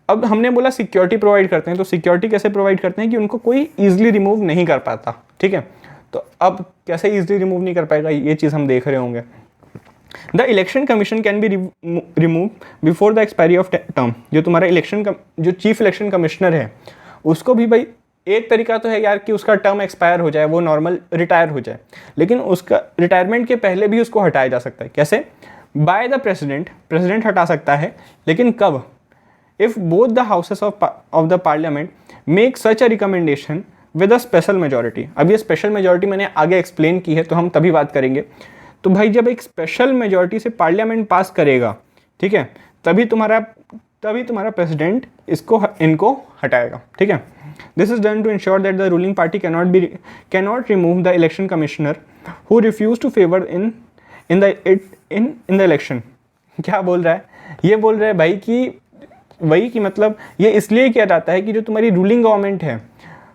अब हमने बोला सिक्योरिटी प्रोवाइड करते हैं, तो सिक्योरिटी कैसे प्रोवाइड करते हैं कि उनको कोई ईजिली रिमूव नहीं कर पाता। ठीक है, तो अब कैसे ईजिली रिमूव नहीं कर पाएगा ये चीज़ हम देख रहे होंगे। The election commission can be remove before the expiry of term. जो तुम्हारा जो चीफ इलेक्शन कमिश्नर है उसको भी भाई एक तरीका तो है यार कि उसका टर्म एक्सपायर हो जाए, वो नॉर्मल रिटायर हो जाए, लेकिन उसका रिटायरमेंट के पहले भी उसको हटाया जा सकता है। कैसे? बाय द प्रेसिडेंट हटा सकता है, लेकिन कब? If both the houses of the parliament make such a recommendation with a special majority. अब ये स्पेशल मेजॉरिटी मैंने आगे एक्सप्लेन की है, तो हम तभी बात करेंगे। तो भाई जब एक स्पेशल मेजॉरिटी से पार्लियामेंट पास करेगा, ठीक है, तभी तुम्हारा प्रेसिडेंट इनको हटाएगा। ठीक है, this is done to ensure that the ruling party cannot remove the election commissioner who refuse to favour in the election. क्या बोल रहा है? ये बोल रहा है भाई कि वही कि मतलब ये इसलिए किया जाता है कि जो तुम्हारी रूलिंग गवर्नमेंट है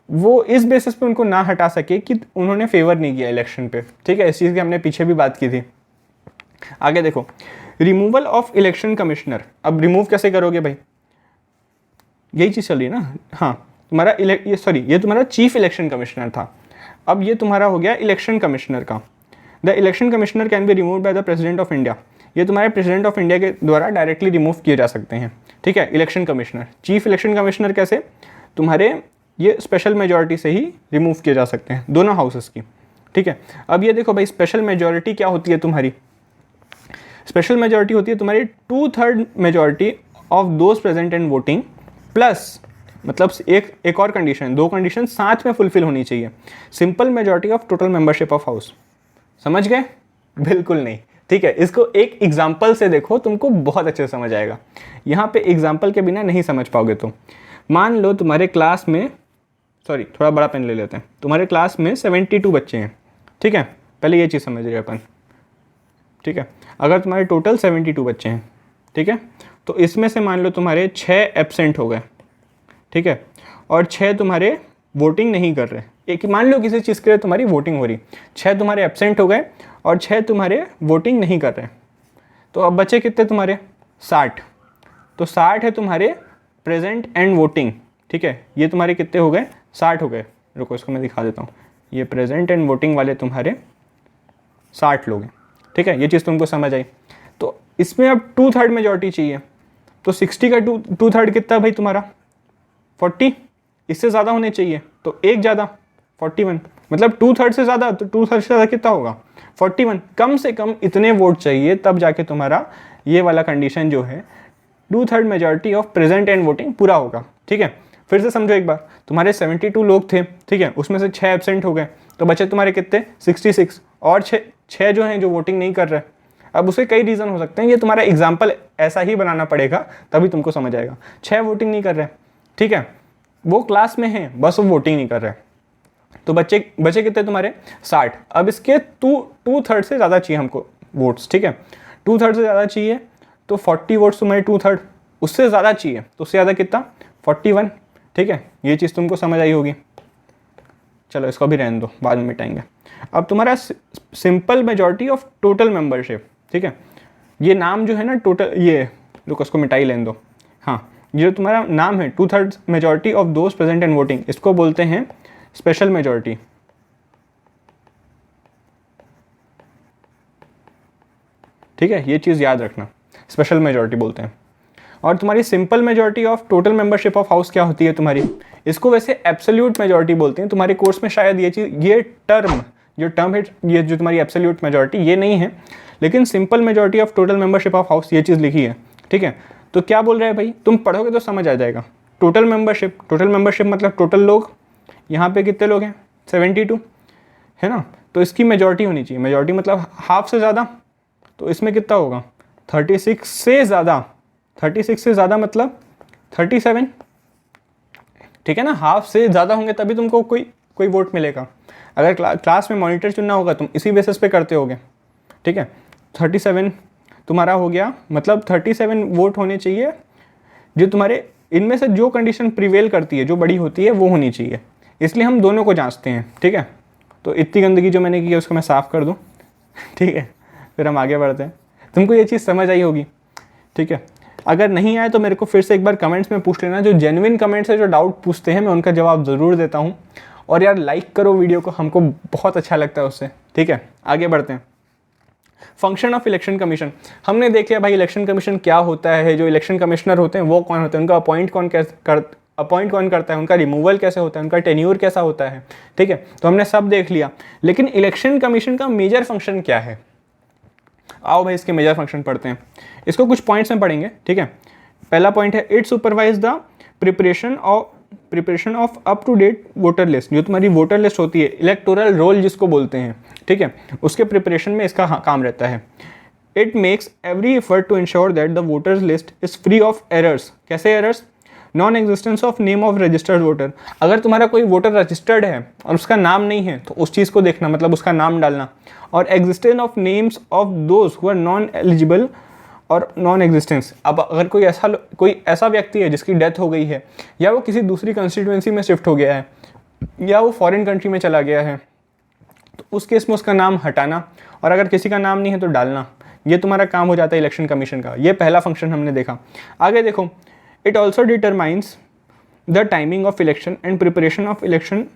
वो इस बेसिस पे उनको ना हटा सके कि उन्होंने फेवर नहीं किया इलेक्शन पे। ठीक है, इस चीज़ की हमने पीछे भी बात की थी। आगे देखो, रिमूवल ऑफ इलेक्शन कमिश्नर। अब रिमूव कैसे करोगे भाई? यही चीज़ चल रही है ना। हाँ, तुम्हारा ये तुम्हारा चीफ इलेक्शन कमिश्नर था, अब ये तुम्हारा हो गया इलेक्शन कमिश्नर का। The election commissioner can be remove by the president of India. ये तुम्हारे प्रेसिडेंट ऑफ इंडिया के द्वारा डायरेक्टली रिमूव किए जा सकते हैं। ठीक है, election commissioner, chief election commissioner कैसे? तुम्हारे ये स्पेशल मेजॉरिटी से ही रिमूव किए जा सकते हैं, दोनों हाउसेस की। ठीक है, अब ये देखो भाई स्पेशल मेजॉरिटी क्या होती है तुम्हारी? स्पेशल मेजॉरिटी होती है तुम्हारी 2/3 majority of those present and voting plus, मतलब एक और कंडीशन, 2 कंडीशन साथ में फुलफिल होनी चाहिए। Simple majority of total membership of house. समझ गए? बिल्कुल नहीं। ठीक है, इसको एक एग्जाम्पल से देखो, तुमको बहुत अच्छे से समझ आएगा। यहाँ पे एग्जाम्पल के बिना नहीं समझ पाओगे तुम। मान लो तुम्हारे क्लास में, सॉरी थोड़ा बड़ा पेन ले लेते हैं, तुम्हारे क्लास में 72 बच्चे हैं। ठीक है, पहले ये चीज़ समझ रहे अपन। ठीक है, अगर तुम्हारे टोटल 72 बच्चे हैं, ठीक है, तो इसमें से मान लो तुम्हारे 6 एब्सेंट हो गए, ठीक है, और 6 तुम्हारे वोटिंग नहीं कर रहे। एक मान लो किसी चीज़ के लिए तुम्हारी वोटिंग हो रही, 6 तुम्हारे एब्सेंट हो गए और 6 तुम्हारे वोटिंग नहीं कर रहे, तो अब बचे कितने तुम्हारे? 60। तो 60 है तुम्हारे प्रेजेंट एंड वोटिंग। ठीक है, ये तुम्हारे कितने हो गए? 60 हो गए। रुको इसको मैं दिखा देता हूँ। ये प्रेजेंट एंड वोटिंग वाले तुम्हारे 60 लोग हैं। ठीक है, ये चीज़ तुमको समझ आई। तो इसमें अब 2/3 मेजॉरिटी चाहिए, तो 60 का 2/3 कितना भाई तुम्हारा? 40। इससे ज़्यादा होने चाहिए, तो एक ज़्यादा 41, मतलब 2/3 से ज़्यादा, तो 2/3 से ज़्यादा कितना होगा? 41। कम से कम इतने वोट चाहिए, तब जाके तुम्हारा ये वाला कंडीशन जो है 2/3 majority of present and voting पूरा होगा। ठीक है, फिर से समझो एक बार, तुम्हारे 72 लोग थे, ठीक है, उसमें से 6 एब्सेंट हो गए, तो बचे तुम्हारे कितने? 66, और 6 जो हैं जो वोटिंग नहीं कर रहे। अब उसके कई रीज़न हो सकते हैं, ये तुम्हारा एग्जाम्पल ऐसा ही बनाना पड़ेगा तभी तुमको समझ आएगा। 6 वोटिंग नहीं कर रहे, ठीक है, वो क्लास में हैं, बस वो वोटिंग नहीं कर रहे। तो बचे बचे कितने तुम्हारे 60। अब इसके टू थर्ड से ज़्यादा चाहिए हमको वोट्स, ठीक है, 2/3 से ज़्यादा चाहिए तो 40 वोट्स तुम्हारे 2/3, उससे ज़्यादा चाहिए तो उससे ज़्यादा कितना 41, ठीक है। ये चीज़ तुमको समझ आई होगी। चलो इसको भी रहने दो, बाद में मिटाएंगे। अब तुम्हारा simple majority of total membership, ठीक है, ये नाम जो है ना टोटल, ये लोग उसको मिटाई लेने दो। हाँ, ये जो तुम्हारा नाम है 2/3 majority of those present and voting, इसको बोलते हैं स्पेशल मेजॉरिटी, ठीक है, ये चीज़ याद रखना, स्पेशल मेजॉरिटी बोलते हैं। और तुम्हारी simple majority of total membership of house क्या होती है तुम्हारी, इसको वैसे एब्सोल्यूट मेजॉरिटी बोलते हैं। तुम्हारे कोर्स में शायद ये चीज़, ये टर्म है, ये जो तुम्हारी एब्सोल्यूट मेजॉरिटी ये नहीं है, लेकिन simple majority of total membership of house ये चीज़ लिखी है, ठीक है। तो क्या बोल रहे हैं भाई, तुम पढ़ोगे तो समझ आ जाएगा। टोटल मेंबरशिप मतलब टोटल लोग, यहाँ पे कितने लोग हैं 72, है ना, तो इसकी मेजॉरिटी होनी चाहिए। मेजॉरिटी मतलब हाफ से ज़्यादा, तो इसमें कितना होगा 36 से ज़्यादा, 36 से ज़्यादा मतलब 37, ठीक है ना। हाफ से ज़्यादा होंगे तभी तुमको कोई वोट मिलेगा। अगर क्लास में मॉनिटर चुनना होगा तुम इसी बेसिस पे करते होगे, ठीक है। 37 तुम्हारा हो गया, मतलब 37 वोट होने चाहिए, जो तुम्हारे इनमें से जो कंडीशन प्रिवेल करती है, जो बड़ी होती है वो होनी चाहिए, इसलिए हम दोनों को जांचते हैं, ठीक है। तो इतनी गंदगी जो मैंने की है उसको मैं साफ़ कर दूँ, ठीक है, फिर हम आगे बढ़ते हैं। तुमको ये चीज़ समझ आई होगी, ठीक है। अगर नहीं आए तो मेरे को फिर से एक बार कमेंट्स में पूछ लेना। जो जेन्युइन कमेंट्स है, जो डाउट पूछते हैं, मैं उनका जवाब ज़रूर देता हूँ। और यार लाइक करो वीडियो को, हमको बहुत अच्छा लगता है उससे, ठीक है। आगे बढ़ते हैं। फंक्शन ऑफ इलेक्शन कमीशन, हमने देख लिया भाई इलेक्शन कमीशन क्या होता है। जो इलेक्शन कमिश्नर होते हैं वो कौन होते हैं, उनका अपॉइंट कौन करता है, उनका रिमूवल कैसे होता है, उनका टेन्योर कैसा होता है, ठीक है। तो हमने सब देख लिया, लेकिन इलेक्शन कमीशन का मेजर फंक्शन क्या है। आओ भाई इसके मेजर फंक्शन पढ़ते हैं, इसको कुछ पॉइंट्स में पढ़ेंगे, ठीक है। पहला पॉइंट है, it supervise the preparation of up to date voter list. जो तुम्हारी वोटर लिस्ट होती है, इलेक्टोरल रोल जिसको बोलते हैं, ठीक है, उसके प्रिपरेशन में इसका काम रहता है। It makes every effort to ensure that the voters list is free of errors. कैसे errors, non existence of name of registered voter. अगर तुम्हारा कोई वोटर रजिस्टर्ड है और उसका नाम नहीं है तो उस चीज़ को देखना, मतलब उसका नाम डालना। और existence of names of those who are non eligible और नॉन एग्जिस्टेंस। अब अगर कोई ऐसा व्यक्ति है जिसकी डेथ हो गई है, या वो किसी दूसरी कंस्टिट्यूएंसी में शिफ्ट हो गया है, या वो फॉरेन कंट्री में चला गया है, तो उस केस में उसका नाम हटाना, और अगर किसी का नाम नहीं है तो डालना, ये तुम्हारा काम हो जाता है इलेक्शन कमीशन का। ये पहला फंक्शन हमने देखा। आगे देखो, it also determines the timing of election and preparation of election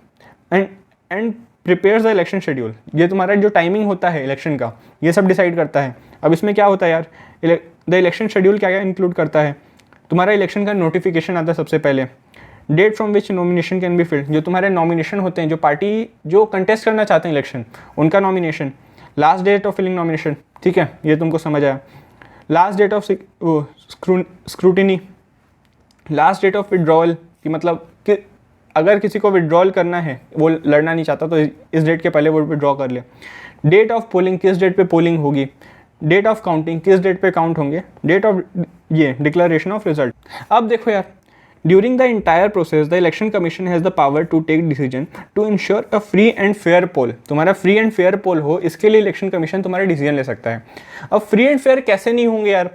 and prepares the election schedule. ये तुम्हारा जो टाइमिंग होता है इलेक्शन का, ये सब डिसाइड करता है। अब इसमें क्या होता है यार, द इलेक्शन शेड्यूल क्या क्या इंक्लूड करता है, तुम्हारा इलेक्शन का नोटिफिकेशन आता है सबसे पहले, date from which nomination can be filled, जो तुम्हारे नॉमिनेशन होते हैं, जो पार्टी जो कंटेस्ट करना चाहते हैं इलेक्शन, उनका nomination, last date of filing nomination, ठीक है, ये तुमको समझ आया। Last date of scrutiny, last date of withdrawal, कि मतलब कि अगर किसी को विड्रॉल करना है, वो लड़ना नहीं चाहता, तो इस डेट के पहले वो विड्रॉ कर ले। डेट ऑफ पोलिंग, किस डेट पे पोलिंग होगी। डेट ऑफ काउंटिंग, किस डेट पे काउंट होंगे। डेट ऑफ ये डिक्लेरेशन ऑफ रिजल्ट। अब देखो यार, during the entire process the election commission has the power to take decision to ensure a free and fair poll. तुम्हारा free and fair पोल हो, इसके लिए इलेक्शन कमीशन तुम्हारा डिसीजन ले सकता है। अब फ्री एंड फेयर कैसे नहीं होंगे यार,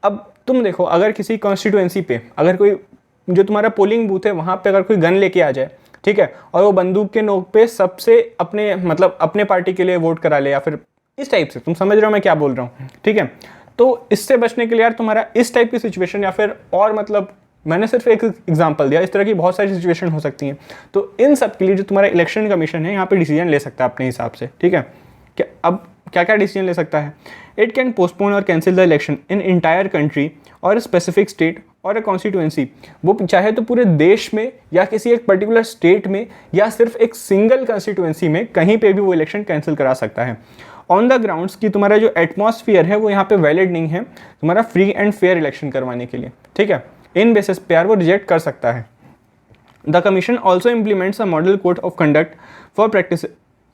अब तुम देखो, अगर किसी कॉन्स्टिट्यूएंसी पे अगर कोई जो तुम्हारा पोलिंग बूथ है वहाँ पे अगर कोई गन लेके आ जाए, ठीक है, और वो बंदूक के नोक पे सबसे अपने मतलब अपने पार्टी के लिए वोट करा ले, या फिर इस टाइप से, तुम समझ रहे हो मैं क्या बोल रहा हूँ, ठीक है। तो इससे बचने के लिए यार तुम्हारा इस टाइप की सिचुएशन, या फिर और मतलब मैंने सिर्फ एक एग्जांपल दिया, इस तरह की बहुत सारी सिचुएशन हो सकती हैं। तो इन सब के लिए जो तुम्हारा इलेक्शन कमीशन है यहाँ पे डिसीजन ले सकता है अपने हिसाब से, ठीक है। अब क्या क्या डिसीजन ले सकता है, इट कैन पोस्टपोन और cancel the election in entire country और स्पेसिफिक स्टेट और अ कॉन्स्टिट्यूएंसी। वो चाहे तो पूरे देश में, या किसी एक पर्टिकुलर स्टेट में, या सिर्फ एक सिंगल कंस्टिट्यूएंसी में, कहीं पे भी वो इलेक्शन कैंसिल करा सकता है, ऑन द ग्राउंड्स कि तुम्हारा जो एटमॉस्फेयर है वो यहाँ पे वैलिड नहीं है तुम्हारा फ्री एंड फेयर इलेक्शन करवाने के लिए, ठीक है। इन बेसिस पे यार वो रिजेक्ट कर सकता है। The commission also implements a model code of conduct for practice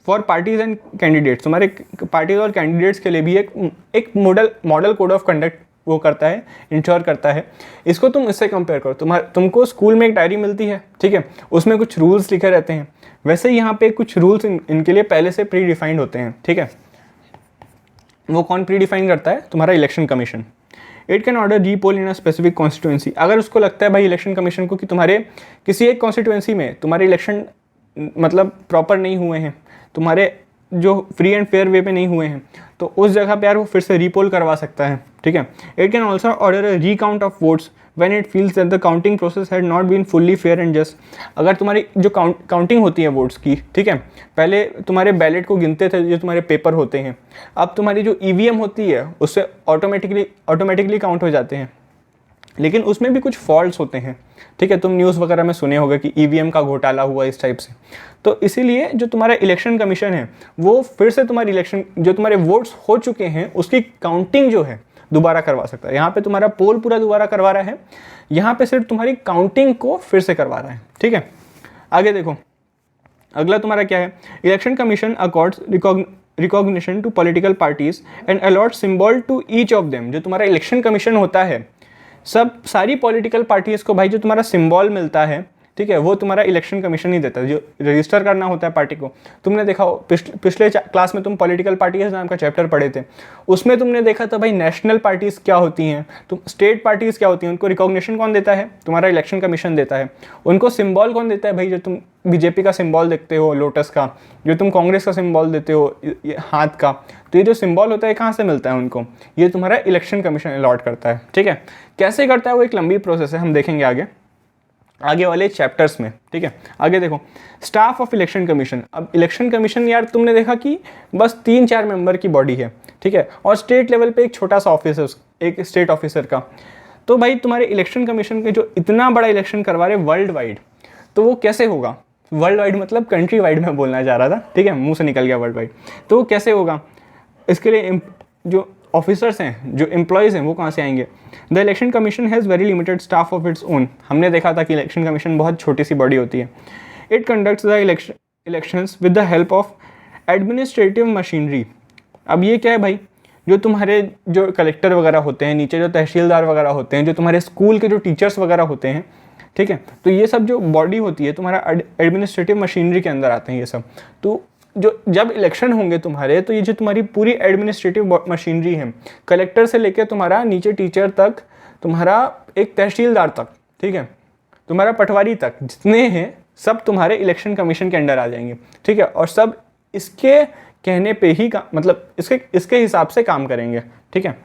for parties and candidates. तुम्हारे पार्टीज और कैंडिडेट्स के लिए भी एक मॉडल कोड ऑफ कंडक्ट वो करता है, इंश्योर करता है। इसको तुम इससे कंपेयर करो, तुमको स्कूल में एक डायरी मिलती है, ठीक है, उसमें कुछ रूल्स लिखे रहते हैं, वैसे यहाँ पे कुछ रूल्स इनके लिए पहले से प्री डिफाइंड होते हैं, ठीक है। वो कौन प्री डिफाइन करता है? तुम्हारा election commission. It can order repoll in a specific constituency. अगर उसको लगता है भाई इलेक्शन कमीशन को कि तुम्हारे किसी एक कॉन्स्टिट्यूएंसी में तुम्हारे इलेक्शन मतलब प्रॉपर नहीं हुए हैं, तुम्हारे जो फ्री एंड फेयर वे पे नहीं हुए हैं, तो उस जगह पे यार वो फिर से रीपोल करवा सकता है, ठीक है। It can also order a recount of votes when it feels that the counting process had not been fully fair and just. अगर तुम्हारी जो काउंटिंग होती है वोट्स की, ठीक है, पहले तुम्हारे बैलेट को गिनते थे जो तुम्हारे पेपर होते हैं, अब तुम्हारी जो ईवीएम होती है उससे ऑटोमेटिकली काउंट हो जाते हैं, लेकिन उसमें भी कुछ फॉल्ट्स होते हैं, ठीक है। तुम न्यूज़ वगैरह में सुने होगे कि ईवीएम का घोटाला हुआ इस टाइप से। तो इसीलिए जो तुम्हारा इलेक्शन कमीशन है वो फिर से तुम्हारी इलेक्शन जो तुम्हारे वोट्स हो चुके हैं उसकी काउंटिंग जो है दोबारा करवा सकता है। यहाँ पे तुम्हारा पोल पूरा दोबारा करवा रहा है, यहाँ पे सिर्फ तुम्हारी काउंटिंग को फिर से करवा रहा है, ठीक है। आगे देखो, अगला तुम्हारा क्या है? Election commission accords recognition to political parties and allot symbol to each of them. जो तुम्हारा इलेक्शन कमीशन होता है, सारी पॉलिटिकल पार्टीज को भाई जो तुम्हारा सिंबल मिलता है, ठीक है, वो तुम्हारा इलेक्शन कमीशन ही देता है। जो रजिस्टर करना होता है पार्टी को, तुमने देखा हो पिछले क्लास में तुम पॉलिटिकल पार्टीज नाम का चैप्टर पढ़े थे, उसमें तुमने देखा था भाई नेशनल पार्टीज क्या होती हैं, तुम स्टेट पार्टीज क्या होती हैं, उनको रिकॉग्निशन कौन देता है? तुम्हारा इलेक्शन कमीशन देता है। उनको सिंबल कौन देता है भाई? जो तुम बीजेपी का सिंबल देखते हो लोटस का, जो तुम कांग्रेस का सिंबल देते हो ये हाथ का, तो ये जो सिंबल होता है कहाँ से मिलता है उनको? ये तुम्हारा इलेक्शन कमीशन अलॉट करता है, ठीक है। कैसे करता है वो एक लंबी प्रोसेस है, हम देखेंगे आगे वाले चैप्टर्स में, ठीक है। आगे देखो, स्टाफ ऑफ इलेक्शन कमीशन। अब इलेक्शन कमीशन यार तुमने देखा कि बस 3-4 मेंबर की बॉडी है, ठीक है, और स्टेट लेवल पे एक छोटा सा ऑफिस है एक स्टेट ऑफिसर का। तो भाई तुम्हारे इलेक्शन कमीशन के जो इतना बड़ा इलेक्शन करवा रहे वर्ल्ड वाइड, तो वो कैसे होगा? वर्ल्ड वाइड मतलब कंट्री वाइड में बोलना चाह रहा था, ठीक है, मुंह से निकल गया वर्ल्ड वाइड। तो वो कैसे होगा? इसके लिए जो ऑफिसर्स हैं, जो एम्प्लॉयज़ हैं, वो कहाँ से आएंगे? The election commission has very limited staff of its own. हमने देखा था कि इलेक्शन कमीशन बहुत छोटी सी बॉडी होती है। It conducts the elections with the help of administrative machinery. अब ये क्या है भाई? जो तुम्हारे जो कलेक्टर वगैरह होते हैं, नीचे जो तहसीलदार वगैरह होते हैं, जो तुम्हारे स्कूल के जो टीचर्स वगैरह होते हैं, ठीक है, तो ये सब जो बॉडी होती है तुम्हारा एडमिनिस्ट्रेटिव मशीनरी के अंदर आते हैं ये सब। तो जो जब इलेक्शन होंगे तुम्हारे, तो ये जो तुम्हारी पूरी एडमिनिस्ट्रेटिव मशीनरी है, कलेक्टर से लेकर तुम्हारा नीचे टीचर तक, तुम्हारा एक तहसीलदार तक, ठीक है, तुम्हारा पटवारी तक, जितने हैं सब तुम्हारे इलेक्शन कमीशन के अंडर आ जाएंगे, ठीक है। और सब इसके कहने पे ही मतलब इसके हिसाब से काम करेंगे, ठीक है।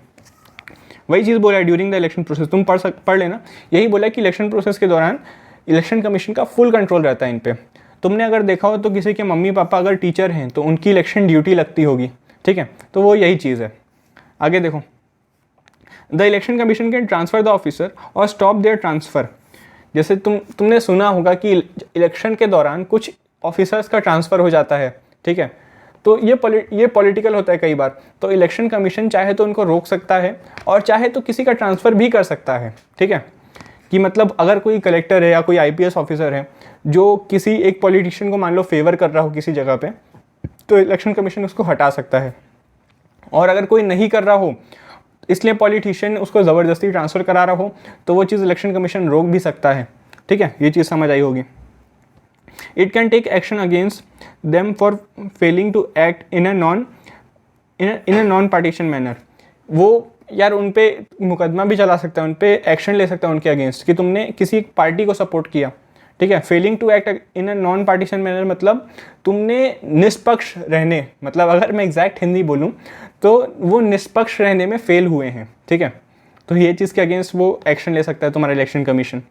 वही चीज़ बोला है ड्यूरिंग द इलेक्शन प्रोसेस, तुम पढ़ लेना, यही बोला कि इलेक्शन प्रोसेस के दौरान इलेक्शन कमीशन का फुल कंट्रोल रहता है इन पे। तुमने अगर देखा हो तो किसी के मम्मी पापा अगर टीचर हैं तो उनकी इलेक्शन ड्यूटी लगती होगी, ठीक है, तो वो यही चीज़ है। आगे देखो, the election commission can transfer the officer और स्टॉप देयर ट्रांसफ़र। जैसे तुमने सुना होगा कि इलेक्शन के दौरान कुछ ऑफिसर्स का ट्रांसफ़र हो जाता है, ठीक है, तो ये पॉलिटिकल होता है कई बार, तो इलेक्शन कमीशन चाहे तो उनको रोक सकता है और चाहे तो किसी का ट्रांसफ़र भी कर सकता है, ठीक है। कि मतलब अगर कोई कलेक्टर है या कोई आईपीएस ऑफिसर है जो किसी एक पॉलिटिशियन को मान लो फेवर कर रहा हो किसी जगह पे, तो इलेक्शन कमीशन उसको हटा सकता है। और अगर कोई नहीं कर रहा हो, इसलिए पॉलिटिशियन उसको ज़बरदस्ती ट्रांसफ़र करा रहा हो, तो वो चीज़ इलेक्शन कमीशन रोक भी सकता है, ठीक है। ये चीज़ समझ आई होगी। It can take action against them for failing to act in a non partisan manner. वो यार उन पे मुकदमा भी चला सकता है, उन पे एक्शन ले सकता है उनके अगेंस्ट कि तुमने किसी पार्टी को सपोर्ट किया, ठीक है। Failing to act in a non partisan manner मतलब तुमने निष्पक्ष रहने, मतलब अगर मैं एग्जैक्ट हिंदी बोलूँ तो वो निष्पक्ष रहने में फेल हुए हैं, ठीक है। तो ये चीज़ के अगेंस्ट वो एक्शन ले सकता है तुम्हारा इलेक्शन कमीशन।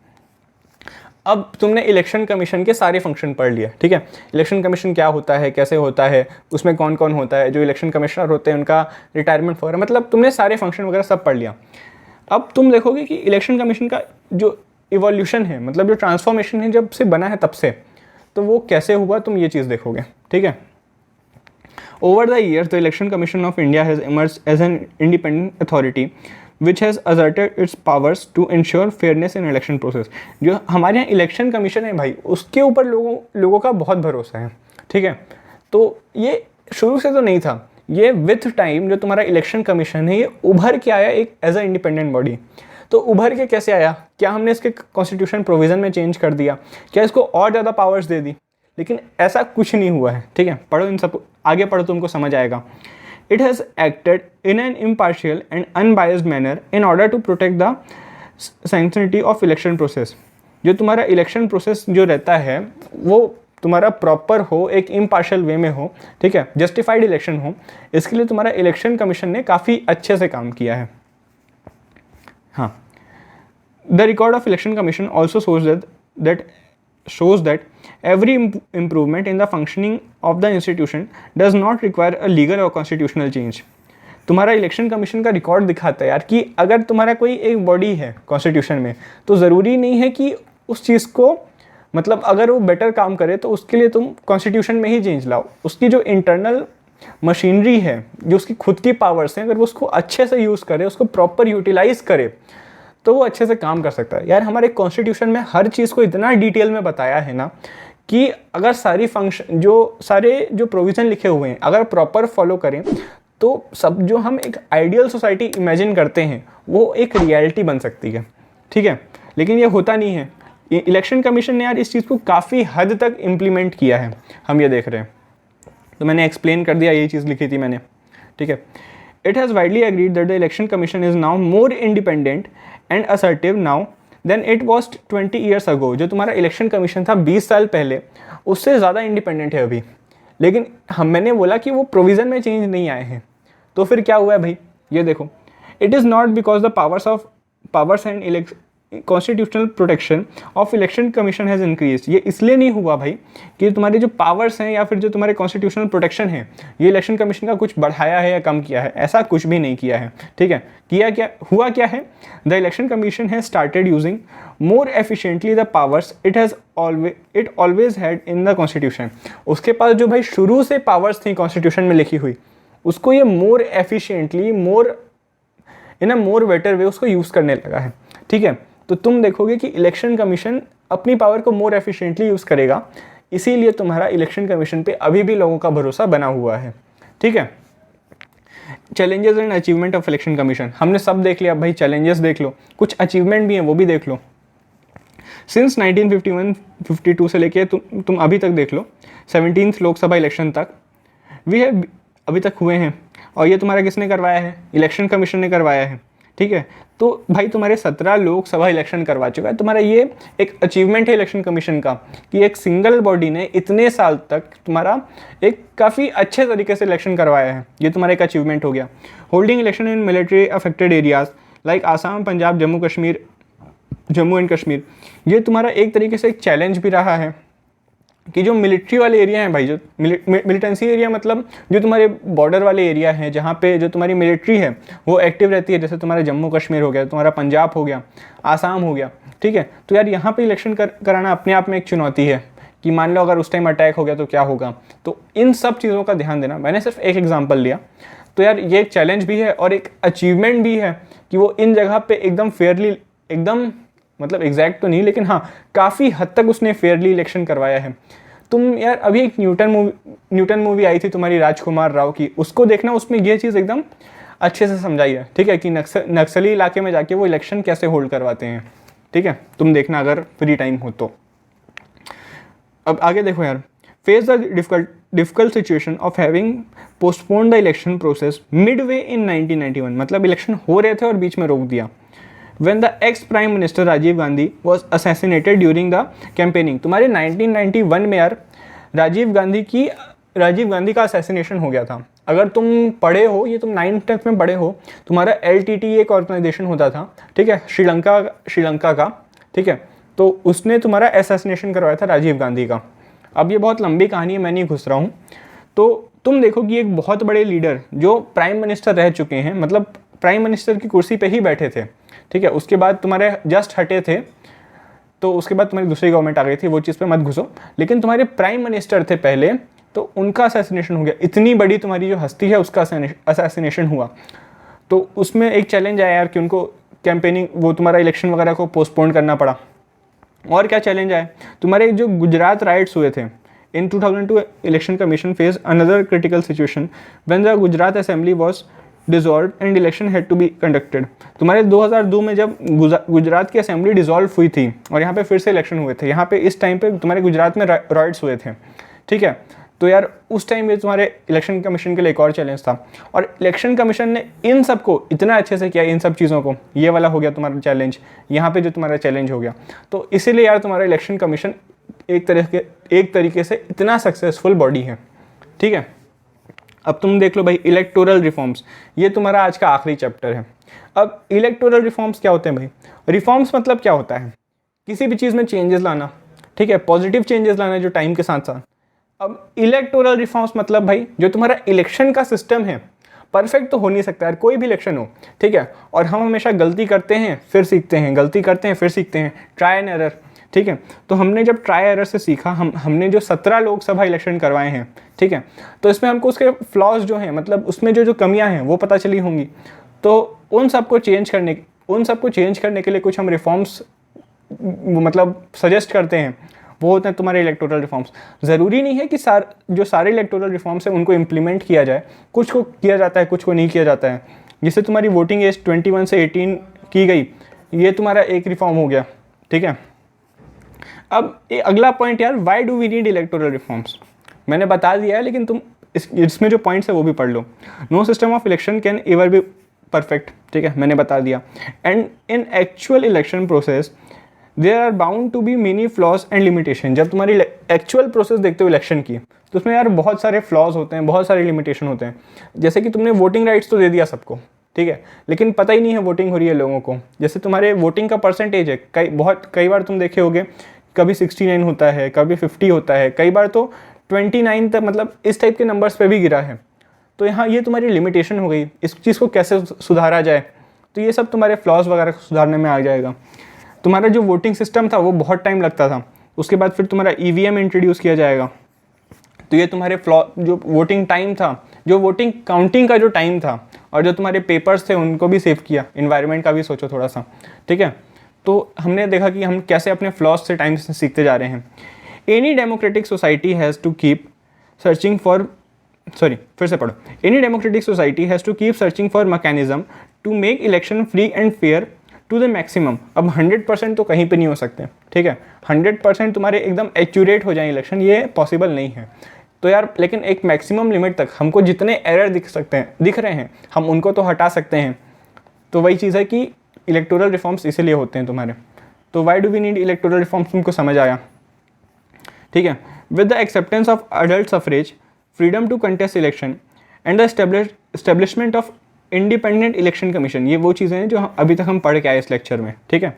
अब तुमने इलेक्शन कमीशन के सारे फंक्शन पढ़ लिया, ठीक है। इलेक्शन कमीशन क्या होता है, कैसे होता है, उसमें कौन कौन होता है, जो इलेक्शन कमिश्नर होते हैं उनका रिटायरमेंट वगैरह, मतलब तुमने सारे फंक्शन वगैरह सब पढ़ लिया। अब तुम देखोगे कि इलेक्शन कमीशन का जो इवोल्यूशन है, मतलब जो ट्रांसफॉर्मेशन है जब से बना है तब से, तो वो कैसे हुआ तुम ये चीज़ देखोगे, ठीक है। Over the years the election commission of India has emerge as an independent authority which has asserted its powers to ensure fairness in election process। जो हमारे यहाँ इलेक्शन कमीशन है भाई, उसके ऊपर लोगों का बहुत भरोसा है, ठीक है। तो ये शुरू से तो नहीं था, ये विथ टाइम जो तुम्हारा इलेक्शन कमीशन है ये उभर के आया एक एज अ इंडिपेंडेंट बॉडी। तो उभर के कैसे आया? क्या हमने इसके कॉन्स्टिट्यूशन प्रोविज़न में चेंज कर दिया? क्या इसको और ज़्यादा पावर्स दे दी? लेकिन ऐसा कुछ नहीं हुआ है, ठीक है। पढ़ो इन सब, आगे पढ़ो तुमको समझ आएगा। It has acted in an impartial and unbiased manner in order to protect the sanctity of election process. जो तुम्हारा इलेक्शन प्रोसेस जो रहता है वो तुम्हारा प्रॉपर हो, एक इम्पार्शियल वे में हो, ठीक है, जस्टिफाइड इलेक्शन हो। इसके लिए तुम्हारा इलेक्शन कमीशन ने काफ़ी अच्छे से काम किया है। हाँ, the record of election commission also shows that every improvement in the functioning of the institution does not require a legal or constitutional change। तुम्हारा इलेक्शन कमीशन का रिकॉर्ड दिखाता है यार कि अगर तुम्हारा कोई एक बॉडी है कॉन्स्टिट्यूशन में, तो ज़रूरी नहीं है कि उस चीज़ को, मतलब अगर वो बेटर काम करे तो उसके लिए तुम कॉन्स्टिट्यूशन में ही चेंज लाओ। उसकी जो इंटरनल मशीनरी है, जो उसकी खुद की पावर्स हैं, अगर वो उसको अच्छे से यूज़ करे, उसको प्रॉपर यूटिलाइज करे, तो वो अच्छे से काम कर सकता है। यार हमारे कॉन्स्टिट्यूशन में हर चीज़ को इतना डिटेल में बताया है ना कि अगर सारी फंक्शन सारे जो प्रोविज़न लिखे हुए हैं अगर प्रॉपर फॉलो करें तो सब जो हम एक आइडियल सोसाइटी इमेजिन करते हैं वो एक रियलिटी बन सकती है, ठीक है। लेकिन ये होता नहीं है। इलेक्शन कमीशन ने यार इस चीज़ को काफ़ी हद तक इम्प्लीमेंट किया है, हम ये देख रहे हैं। तो मैंने एक्सप्लेन कर दिया, यही चीज़ लिखी थी मैंने, ठीक है। It has widely agreed that the election commission is now more independent and assertive now than it was 20 years ago. जो तुम्हारा इलेक्शन कमीशन था 20 साल पहले, उससे ज़्यादा इंडिपेंडेंट है अभी। लेकिन मैंने बोला कि वो प्रोविज़न में चेंज नहीं आए हैं। तो फिर क्या हुआ है भाई, ये देखो। It is not because the powers and constitutional protection of election commission has increase. ये इसलिए नहीं हुआ भाई कि तुम्हारे जो पावर्स हैं या फिर जो तुम्हारे कॉन्स्टिट्यूशनल प्रोटेक्शन है ये इलेक्शन कमीशन का कुछ बढ़ाया है या कम किया है। ऐसा कुछ भी नहीं किया है, ठीक है। हुआ क्या है, the election commission has started using more efficiently the powers it always had in the constitution. उसके पास जो भाई शुरू से पावर्स थी कॉन्स्टिट्यूशन में लिखी हुई, उसको ये मोर एफिशिएंटली, इन अ मोर बेटर वे उसको यूज़ करने लगा है, ठीक है। तो तुम देखोगे कि इलेक्शन कमीशन अपनी पावर को मोर एफिशिएंटली यूज़ करेगा, इसीलिए तुम्हारा इलेक्शन कमीशन पे अभी भी लोगों का भरोसा बना हुआ है, ठीक है। Challenges and achievement of election commission हमने सब देख लिया। भाई चैलेंजेस देख लो, कुछ अचीवमेंट भी हैं वो भी देख लो। सिंस 1951-52 से लेके तुम अभी तक देख लो, 17th लोकसभा इलेक्शन तक अभी तक हुए हैं। और ये तुम्हारा किसने करवाया है? इलेक्शन कमीशन ने करवाया है, ठीक है। तो भाई तुम्हारे 17 लोकसभा इलेक्शन करवा चुका है। तुम्हारा ये एक अचीवमेंट है इलेक्शन कमीशन का कि एक सिंगल बॉडी ने इतने साल तक तुम्हारा एक काफ़ी अच्छे तरीके से इलेक्शन करवाया है। ये तुम्हारा एक अचीवमेंट हो गया। Holding election in military affected areas like Assam, Punjab, Jammu and Kashmir, ये तुम्हारा एक तरीके से एक चैलेंज भी रहा है कि जो मिलिट्री वाले एरिया हैं भाई, जो मिलिटेंसी एरिया मतलब जो तुम्हारे बॉर्डर वाले एरिया हैं जहाँ पे जो तुम्हारी मिलिट्री है वो एक्टिव रहती है, जैसे तुम्हारा जम्मू कश्मीर हो गया, तुम्हारा पंजाब हो गया, आसाम हो गया, ठीक है। तो यार यहाँ पे इलेक्शन कराना अपने आप में एक चुनौती है कि मान लो अगर उस टाइम अटैक हो गया तो क्या होगा। तो इन सब चीज़ों का ध्यान देना। मैंने सिर्फ एक एग्जाम्पल लिया। तो यार ये एक चैलेंज भी है और एक अचीवमेंट भी है कि वो इन जगह पे एकदम फेयरली, एकदम मतलब एग्जैक्ट तो नहीं लेकिन हाँ काफ़ी हद तक उसने फेयरली इलेक्शन करवाया है। तुम यार अभी एक न्यूटन मूवी आई थी तुम्हारी राजकुमार राव की, उसको देखना, उसमें ये चीज़ एकदम अच्छे से समझाई है, ठीक है, कि नक्सली इलाके में जाके वो इलेक्शन कैसे होल्ड करवाते हैं, ठीक है। तुम देखना अगर फ्री टाइम हो तो। अब आगे देखो यार, face the difficult situation of having postpone the election process midway in 1991, मतलब इलेक्शन हो रहे थे और बीच में रोक दिया। When the ex-Prime Minister Rajiv Gandhi was assassinated during the campaigning, तुम्हारे 1991 में यार राजीव गांधी का असैसिनेशन हो गया था। अगर तुम पढ़े हो, ये तुम 9th में पढ़े हो, तुम्हारा LTT एक ऑर्गेनाइजेशन होता था, ठीक है, श्रीलंका का, ठीक है। तो उसने तुम्हारा असैसिनेशन करवाया था राजीव गांधी का। अब ये बहुत लंबी कहानी है, मैं नहीं घुस रहा हूँ। तो तुम देखो कि एक बहुत बड़े लीडर जो प्राइम मिनिस्टर रह चुके हैं, मतलब प्राइम मिनिस्टर की कुर्सी पे ही बैठे थे, ठीक है, उसके बाद तुम्हारे जस्ट हटे थे, तो उसके बाद तुम्हारी दूसरी गवर्नमेंट आ गई थी, वो चीज़ पे मत घुसो। लेकिन तुम्हारे प्राइम मिनिस्टर थे पहले, तो उनका असैसिनेशन हो गया। इतनी बड़ी तुम्हारी जो हस्ती है उसका असैसिनेशन हुआ, तो उसमें एक चैलेंज आया यार कि उनको कैंपेनिंग, वो तुम्हारा इलेक्शन वगैरह को पोस्टपोन करना पड़ा। और क्या चैलेंज आया, तुम्हारे जो गुजरात राइट्स हुए थे, In 2002, Election Commission faced another critical situation when the Gujarat Assembly was dissolved and election had to be conducted. तुम्हारे 2002 में जब गुजरात की असेंबली डिसॉल्व हुई थी और यहाँ पे फिर से इलेक्शन हुए थे, यहाँ पे इस टाइम पे तुम्हारे गुजरात में रॉयट्स हुए थे, ठीक है। तो यार उस टाइम में तुम्हारे इलेक्शन कमीशन के लिए एक और चैलेंज था, और इलेक्शन कमीशन ने इन सब को इतना अच्छे से किया, इन सब चीज़ों को, ये वाला हो गया तुम्हारा चैलेंज, यहाँ पे जो तुम्हारा चैलेंज हो गया, तो इसीलिए यार तुम्हारा इलेक्शन कमीशन एक तरीके से इतना सक्सेसफुल बॉडी है, ठीक है। अब तुम देख लो भाई इलेक्टोरल रिफॉर्म्स, ये तुम्हारा आज का आखिरी चैप्टर है। अब इलेक्टोरल रिफॉर्म्स क्या होते हैं भाई? रिफॉर्म्स मतलब क्या होता है? किसी भी चीज़ में चेंजेस लाना, ठीक है, पॉजिटिव चेंजेस लाना जो टाइम के साथ साथ। अब इलेक्टोरल रिफॉर्म्स मतलब भाई जो तुम्हारा इलेक्शन का सिस्टम है, परफेक्ट तो हो नहीं सकता यार, कोई भी इलेक्शन हो, ठीक है, और हम हमेशा गलती करते हैं फिर सीखते हैं, गलती करते हैं फिर सीखते हैं, ट्राई एंड एरर, ठीक है। तो हमने जब ट्राई एरर से सीखा, हमने जो 17 लोकसभा इलेक्शन करवाए हैं, ठीक है, तो इसमें हमको उसके फ्लॉज जो हैं, मतलब उसमें जो कमियां हैं वो पता चली होंगी। तो उन सबको चेंज करने के लिए कुछ हम रिफॉर्म्स मतलब सजेस्ट करते हैं, वो होते हैं तुम्हारे इलेक्टोरल रिफॉर्म्स। ज़रूरी नहीं है कि जो सारे इलेक्टोरल रिफॉर्म्स हैं उनको इम्प्लीमेंट किया जाए, कुछ को किया जाता है, कुछ को नहीं किया जाता है। जिससे तुम्हारी वोटिंग एज 21 से 18 की गई, ये तुम्हारा एक रिफॉर्म हो गया, ठीक है। अब अगला पॉइंट यार, why do we need electoral reforms? मैंने बता दिया है, लेकिन तुम इसमें जो पॉइंट्स है वो भी पढ़ लो। No system of election can ever be perfect, ठीक है, मैंने बता दिया। And in actual election process there are bound to be many flaws and limitation. जब तुम्हारी एक्चुअल प्रोसेस देखते हो इलेक्शन की, तो उसमें यार बहुत सारे फ्लॉज होते हैं, बहुत सारे लिमिटेशन होते हैं। जैसे कि तुमने वोटिंग राइट्स तो दे दिया सबको, ठीक है, लेकिन पता ही नहीं है वोटिंग हो रही है लोगों को। जैसे तुम्हारे वोटिंग का परसेंटेज है, कई बार तुम देखे होगे, कभी 69 होता है, कभी 50 होता है, कई बार तो 29 तक, मतलब इस टाइप के नंबर्स पे भी गिरा है। तो यहाँ ये तुम्हारी लिमिटेशन हो गई, इस चीज़ को कैसे सुधारा जाए, तो ये सब तुम्हारे फ्लॉज वगैरह को सुधारने में आ जाएगा। तुम्हारा जो वोटिंग सिस्टम था वो बहुत टाइम लगता था, उसके बाद फिर तुम्हारा EVM इंट्रोड्यूस किया जाएगा, तो ये तुम्हारे जो वोटिंग टाइम था, जो वोटिंग काउंटिंग का जो टाइम था, और जो तुम्हारे पेपर्स थे उनको भी सेव किया, इन्वायरमेंट का भी सोचो थोड़ा सा, ठीक है। तो हमने देखा कि हम कैसे अपने फ्लॉज से टाइम से सीखते जा रहे हैं। Any democratic society has to keep searching for any democratic society has to keep searching for mechanism to make election free and fair to the maximum. अब 100% तो कहीं पे नहीं हो सकते, ठीक है, 100% तुम्हारे एकदम एक्यूरेट हो जाए इलेक्शन, ये पॉसिबल नहीं है। तो यार लेकिन एक मैक्सिमम लिमिट तक हमको जितने एरर दिख रहे हैं, हम उनको तो हटा सकते हैं। तो वही चीज़ है कि इलेक्टोरल रिफॉर्म्स इसीलिए होते हैं तुम्हारे। तो why do we need electoral reforms, तुमको समझ आया, ठीक है। With the acceptance of adult suffrage, freedom to contest election and the establishment of independent election commission, ये वो चीज़ें हैं जो अभी तक हम पढ़ के आए इस लेक्चर में, ठीक है।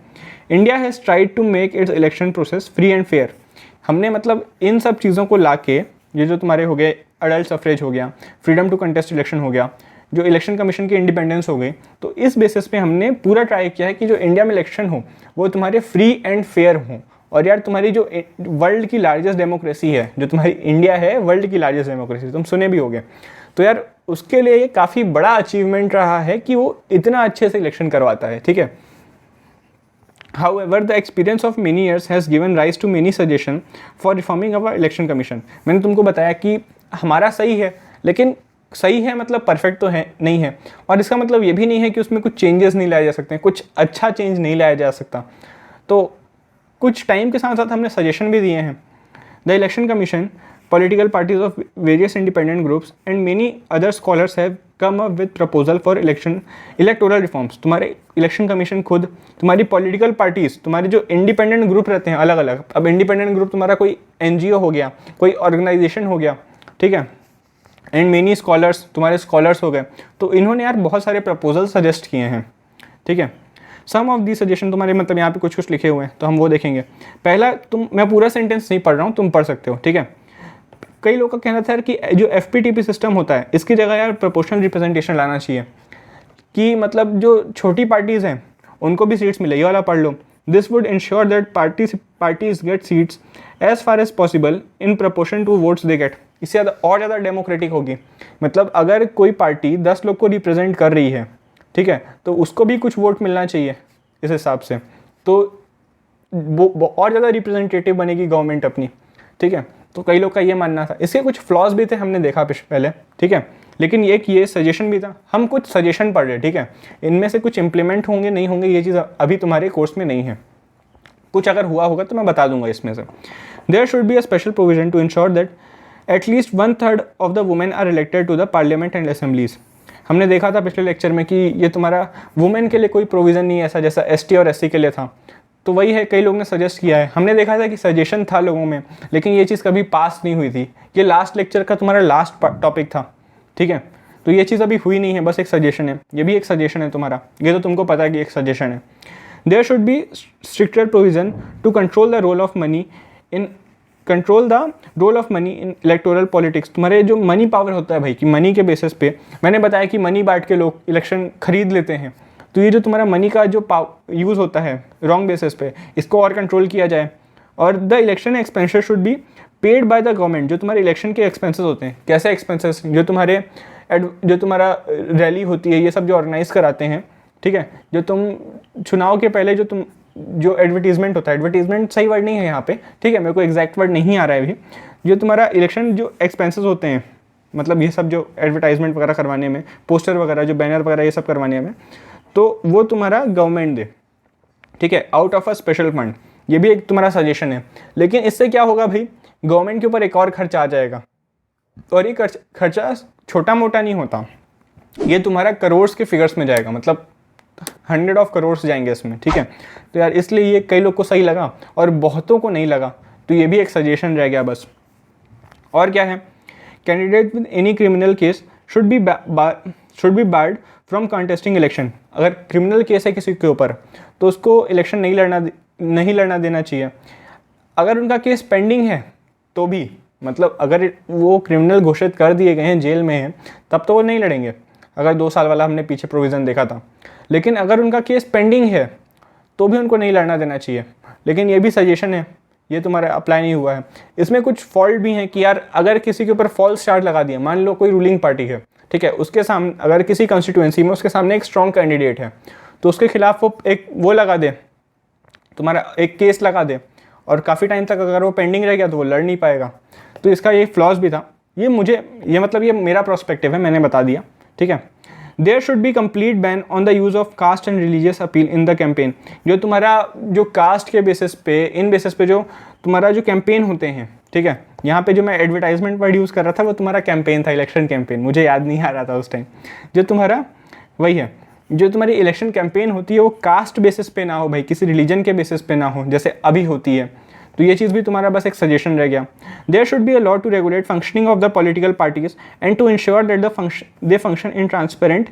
India has tried to make its election process free and fair. हमने मतलब इन सब चीज़ों को ला के, ये जो तुम्हारे हो गए अडल्ट सफरेज हो गया, फ्रीडम टू कंटेस्ट इलेक्शन हो गया, जो इलेक्शन कमीशन की इंडिपेंडेंस हो गई, तो इस बेसिस पे हमने पूरा ट्राई किया है कि जो इंडिया में इलेक्शन हो वो तुम्हारे फ्री एंड फेयर हो। और यार तुम्हारी जो वर्ल्ड की लार्जेस्ट डेमोक्रेसी है, जो तुम्हारी इंडिया है, वर्ल्ड की लार्जेस्ट डेमोक्रेसी, तुम सुने भी होगे, तो यार उसके लिए ये काफ़ी बड़ा अचीवमेंट रहा है कि वो इतना अच्छे से इलेक्शन करवाता है, ठीक है। However, the experience of many years has given rise to many suggestions for reforming our election commission. मैंने तुमको बताया कि हमारा सही है, लेकिन सही है मतलब परफेक्ट तो है नहीं है, और इसका मतलब ये भी नहीं है कि उसमें कुछ चेंजेस नहीं लाए जा सकते हैं, कुछ अच्छा चेंज नहीं लाया जा सकता। तो कुछ टाइम के साथ साथ हमने सजेशन भी दिए हैं। The election commission, political parties of various independent groups and many other scholars have come up with proposal for electoral reforms. तुम्हारे इलेक्शन कमीशन खुद, तुम्हारी पॉलिटिकल पार्टीज, तुम्हारे जो इंडिपेंडेंट ग्रुप रहते हैं अलग अलग, अब इंडिपेंडेंट ग्रुप तुम्हारा कोई NGO हो गया, कोई ऑर्गेनाइजेशन हो गया, ठीक है, एंड मेनी स्कॉलर्स, तुम्हारे स्कॉलर्स हो गए, तो इन्होंने यार बहुत सारे प्रपोजल सजेस्ट किए हैं, ठीक है। सम ऑफ दी सजेशन तुम्हारे मतलब यहाँ पे कुछ कुछ लिखे हुए हैं, तो हम वो देखेंगे। पहला, मैं पूरा सेंटेंस नहीं पढ़ रहा हूँ, तुम पढ़ सकते हो, ठीक है। कई लोगों का कहना था यार कि जो FPTP सिस्टम होता है, इसकी जगह यार प्रोपोर्शनल रिप्रेजेंटेशन लाना चाहिए, कि मतलब जो छोटी पार्टीज़ हैं उनको भी सीट्स मिले, ये वाला पढ़ लो। This would ensure that parties get seats as far as possible in proportion to votes they get. इससे और ज़्यादा डेमोक्रेटिक होगी, मतलब अगर कोई पार्टी 10 लोग को रिप्रेजेंट कर रही है, ठीक है, तो उसको भी कुछ वोट मिलना चाहिए इस हिसाब से, तो वो और ज़्यादा रिप्रेजेंटेटिव बनेगी गवर्नमेंट अपनी, ठीक है। तो कई लोग का ये मानना था। इसके कुछ फ्लॉज भी थे, हमने देखा पहले, ठीक है, लेकिन एक ये सजेशन भी था। हम कुछ सजेशन पढ़ रहे हैं, ठीक है, इनमें से कुछ इंप्लीमेंट होंगे नहीं होंगे ये चीज़ अभी तुम्हारे कोर्स में नहीं है, कुछ अगर हुआ होगा तो मैं बता दूंगा इसमें से। There should be a special provision to ensure that at least 1/3 of the women are elected to the parliament and assemblies. हमने देखा था पिछले लेक्चर में कि ये तुम्हारा वुमेन के लिए कोई प्रोविज़न नहीं है ऐसा जैसा ST और SC के लिए था, तो वही है, कई लोगों ने सजेस्ट किया है। हमने देखा था कि सजेशन था लोगों में, लेकिन ये चीज़ कभी पास नहीं हुई थी। ये लास्ट लेक्चर का तुम्हारा लास्ट टॉपिक था, ठीक है, तो ये चीज़ अभी हुई नहीं है, बस एक सजेशन है, ये भी एक सजेशन है तुम्हारा, ये तो तुमको पता है कि एक सजेशन है। There should be stricter provision to control the role of money in electoral politics. तुम्हारे जो मनी पावर होता है भाई, कि मनी के बेसिस पे, मैंने बताया कि मनी बांट के लोग इलेक्शन खरीद लेते हैं, तो ये जो तुम्हारा मनी का जो यूज़ होता है रॉन्ग बेसिस पे, इसको और कंट्रोल किया जाए। और the election expenses should be paid by the government. जो तुम्हारे इलेक्शन के एक्सपेंसेस होते हैं, कैसे एक्सपेंसेस, जो तुम्हारा रैली होती है, ये सब जो ऑर्गेनाइज कराते हैं, ठीक है, जो तुम चुनाव के पहले जो एडवर्टीजमेंट होता है, एडवर्टीजमेंट सही वर्ड नहीं है यहाँ पे, ठीक है, मेरे को एग्जैक्ट वर्ड नहीं आ रहा है अभी, जो तुम्हारा इलेक्शन जो एक्सपेंसेस होते हैं, मतलब ये सब जो एडवर्टाइजमेंट वगैरह करवाने में, पोस्टर वगैरह, जो बैनर वगैरह ये सब करवाने में, तो वो तुम्हारा गवर्नमेंट दे, ठीक है, out of a special fund. ये भी एक तुम्हारा सजेशन है, लेकिन इससे क्या होगा भाई, गवर्नमेंट के ऊपर एक और खर्चा आ जाएगा, और ये खर्चा छोटा मोटा नहीं होता, ये तुम्हारा करोड़ के फिगर्स में जाएगा, मतलब 100 ऑफ करोड़ जाएंगे इसमें, ठीक है। तो यार इसलिए ये कई लोग को सही लगा और बहुतों को नहीं लगा, तो ये भी एक सजेशन रह गया बस। और क्या है, candidate with any criminal case should be board from contesting election. अगर क्रिमिनल केस है किसी के ऊपर, तो उसको इलेक्शन नहीं लड़ना देना चाहिए। अगर उनका केस पेंडिंग है तो भी, मतलब अगर वो क्रिमिनल घोषित कर दिए गए हैं, जेल में हैं, तब तो वो नहीं लड़ेंगे, अगर 2 साल वाला हमने पीछे प्रोविज़न देखा था। लेकिन अगर उनका केस पेंडिंग है तो भी उनको नहीं लड़ना देना चाहिए। लेकिन ये भी सजेशन है, ये तुम्हारा अप्लाई नहीं हुआ है। इसमें कुछ फॉल्ट भी हैं कि यार अगर किसी के ऊपर फॉल्स चार्ज लगा दिया, मान लो कोई रूलिंग पार्टी है, ठीक है, उसके सामने अगर किसी कंस्टिट्यूएंसी में उसके सामने एक स्ट्रॉन्ग कैंडिडेट है, तो उसके खिलाफ वो लगा दे, तुम्हारा एक केस लगा दे, और काफ़ी टाइम तक अगर वो पेंडिंग रह गया तो वो लड़ नहीं पाएगा। तो इसका ये फ्लॉज भी था। ये मेरा प्रोस्पेक्टिव है, मैंने बता दिया, ठीक है। There should be complete ban on the use of caste and religious appeal in the campaign. जो तुम्हारा जो कास्ट के बेसिस पे, इन बेसिस पे जो तुम्हारा जो कैंपेन होते हैं, ठीक है, यहाँ पे जो मैं एडवर्टाइजमेंट वर्ड यूज़ कर रहा था वो तुम्हारा कैंपेन था, इलेक्शन कैंपेन, मुझे याद नहीं आ रहा था उस टाइम। जो तुम्हारा वही है, जो तुम्हारी इलेक्शन कैंपेन होती है वो कास्ट बेसिस पे ना हो भाई, किसी रिलीजन के बेसिस पे ना हो जैसे अभी होती है। तो ये चीज़ भी तुम्हारा बस एक सजेशन रह गया। There should be a law to regulate functioning of the political parties and to ensure that they function in transparent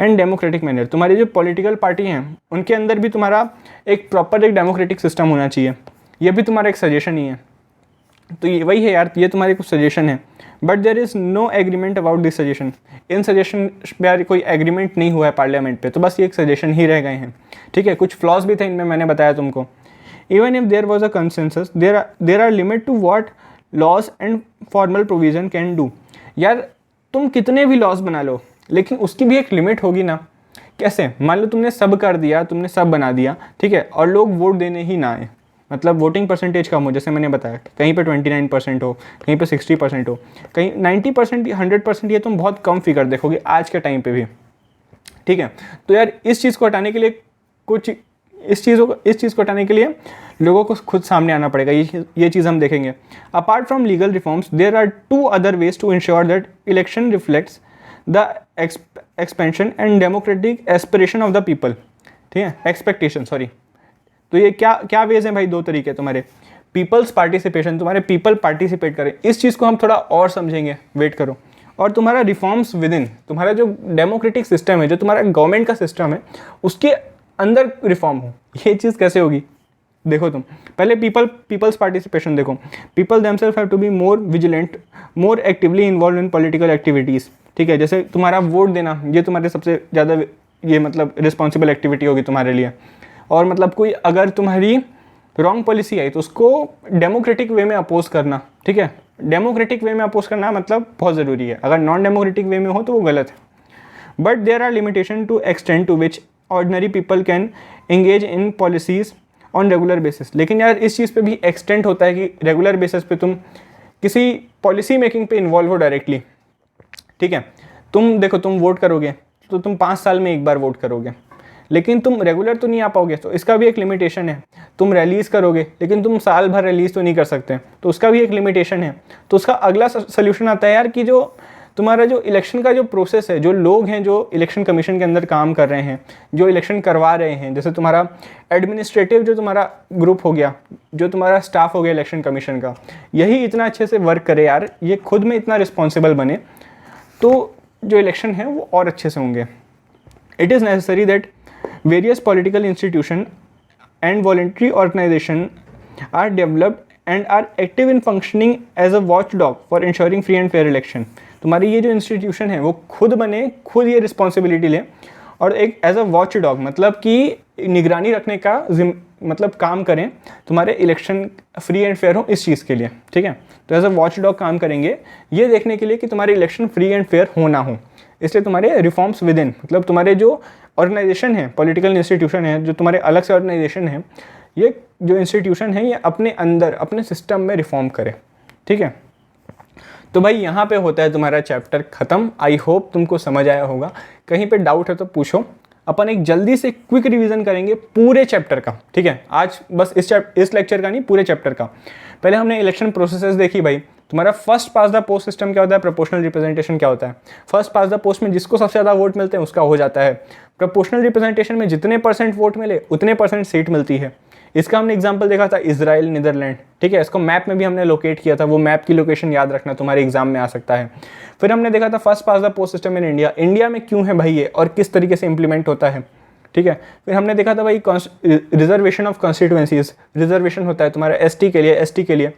and democratic manner. तुम्हारी जो पॉलिटिकल पार्टी हैं उनके अंदर भी तुम्हारा एक प्रॉपर एक डेमोक्रेटिक सिस्टम होना चाहिए। ये भी तुम्हारा एक सजेशन ही है। तो ये वही है यार, ये तुम्हारे कुछ सजेशन है, but there is no agreement about this suggestion. इन सजेशन पे यार कोई एग्रीमेंट नहीं हुआ है पार्लियामेंट पे, तो बस ये एक सजेशन ही रह गए हैं, ठीक है। कुछ फ्लॉज भी थे इनमें, मैंने बताया तुमको। Even if there was a consensus, there are limit to what laws and formal provision can do। यार तुम कितने भी लॉज बना लो, लेकिन उसकी भी एक लिमिट होगी ना। कैसे, मान लो तुमने सब कर दिया, तुमने सब बना दिया, ठीक है, और लोग वोट देने ही ना आए, मतलब वोटिंग परसेंटेज कम हो, जैसे मैंने बताया कहीं पे 29% हो, कहीं पे 60% हो, कहीं 90%, 100%, ये तुम बहुत कम फिगर देखोगे आज के टाइम पे भी, ठीक है। तो यार इस चीज़ को हटाने के लिए इस चीज़ को हटाने के लिए लोगों को खुद सामने आना पड़ेगा। ये चीज़ हम देखेंगे। Apart from legal reforms, there are 2 other ways to ensure that election reflects the expansion and democratic aspiration of the people, ठीक है, एक्सपेक्टेशन, सॉरी। तो ये क्या वेज हैं भाई, 2 तरीके तुम्हारे। पीपल्स पार्टिसिपेशन, तुम्हारे पीपल पार्टिसिपेट करें, इस चीज़ को हम थोड़ा और समझेंगे, वेट करो। और तुम्हारा रिफॉर्म्स विद इन, तुम्हारा जो डेमोक्रेटिक सिस्टम है, जो तुम्हारा गवर्नमेंट का सिस्टम है, उसके अंदर रिफॉर्म हो। ये चीज़ कैसे होगी, देखो तुम पहले पीपल्स पार्टिसिपेशन देखो। People themselves have to be more vigilant, more actively involve in political activities, ठीक है। जैसे तुम्हारा वोट देना, ये तुम्हारे सबसे ज़्यादा ये मतलब रिस्पॉन्सिबल एक्टिविटी होगी तुम्हारे लिए। और मतलब कोई अगर तुम्हारी रॉन्ग पॉलिसी आई तो उसको डेमोक्रेटिक वे में अपोज करना, ठीक है। डेमोक्रेटिक वे में अपोज करना मतलब बहुत ज़रूरी है, अगर नॉन डेमोक्रेटिक वे में हो तो वो गलत है। But there are limitation to extend to which ordinary people can engage in policies on regular basis. लेकिन यार इस चीज़ पे भी एक्सटेंड होता है कि रेगुलर बेसिस पे तुम किसी पॉलिसी मेकिंग पे इन्वॉल्व हो डायरेक्टली, ठीक है। तुम देखो, तुम वोट करोगे तो तुम 5 साल में एक बार वोट करोगे, लेकिन तुम रेगुलर तो नहीं आ पाओगे, तो इसका भी एक लिमिटेशन है। तुम रैलीज़ करोगे लेकिन तुम साल भर रैलीज़ तो नहीं कर सकते, तो उसका भी एक लिमिटेशन है। तो उसका अगला सोल्यूशन आता है यार कि जो तुम्हारा जो इलेक्शन का जो प्रोसेस है, जो लोग हैं जो इलेक्शन कमीशन के अंदर काम कर रहे हैं, जो इलेक्शन करवा रहे हैं, जैसे तुम्हारा एडमिनिस्ट्रेटिव जो तुम्हारा ग्रुप हो गया, जो तुम्हारा स्टाफ हो गया इलेक्शन कमीशन का, यही इतना अच्छे से वर्क करे यार, ये खुद में इतना रिस्पॉन्सिबल बने, तो जो इलेक्शन है वो और अच्छे से होंगे। It is necessary that various political institution and voluntary organization are developed and are active in functioning as a watchdog for ensuring free and fair election। तुम्हारी ये जो इंस्टीट्यूशन है वो खुद बने, खुद ये रिस्पॉन्सिबिलिटी ले और एक एज अ वॉच डॉग, मतलब कि निगरानी रखने का मतलब काम करें तुम्हारे इलेक्शन फ्री एंड फेयर हो इस चीज़ के लिए, ठीक है। तो एज अ वॉच डॉग काम करेंगे ये देखने के लिए कि तुम्हारे इलेक्शन फ्री एंड फेयर हो ना हो। इसलिए तुम्हारे रिफॉर्म्स विद इन, मतलब तुम्हारे जो ऑर्गेनाइजेशन है, पॉलिटिकल इंस्टीट्यूशन है, जो तुम्हारे अलग से ऑर्गेनाइजेशन है, ये जो इंस्टीट्यूशन है ये अपने अंदर अपने सिस्टम में रिफॉर्म करे, ठीक है। तो भाई यहाँ पे होता है तुम्हारा चैप्टर ख़त्म। आई होप तुमको समझ आया होगा। कहीं पे डाउट है तो पूछो। अपन एक जल्दी से क्विक रिवीजन करेंगे पूरे चैप्टर का, ठीक है। आज बस इस लेक्चर का नहीं, पूरे चैप्टर का। पहले हमने इलेक्शन प्रोसेसेस देखी भाई। तुम्हारा first pass the post system क्या होता है, प्रोपोर्शनल रिप्रेजेंटेशन क्या होता है। फर्स्ट पास द पोस्ट में जिसको सबसे ज़्यादा वोट मिलते हैं उसका हो जाता है। प्रोपोर्शनल रिप्रेजेंटेशन में जितने % वोट मिले उतने % सीट मिलती है। इसका हमने एग्जांपल देखा था इजराइल, नीदरलैंड, ठीक है। इसको मैप में भी हमने लोकेट किया था, वो मैप की लोकेशन याद रखना, तुम्हारे एग्जाम में आ सकता है। फिर हमने देखा था first pass the post system in India, India में क्यों है भाई ये और किस तरीके से इंप्लीमेंट होता है, ठीक है। फिर हमने देखा था भाई रिजर्वेशन ऑफ कॉन्स्टिट्यूएंसीज, रिजर्वेशन होता है तुम्हारा एसटी के लिए, एसटी के लिए,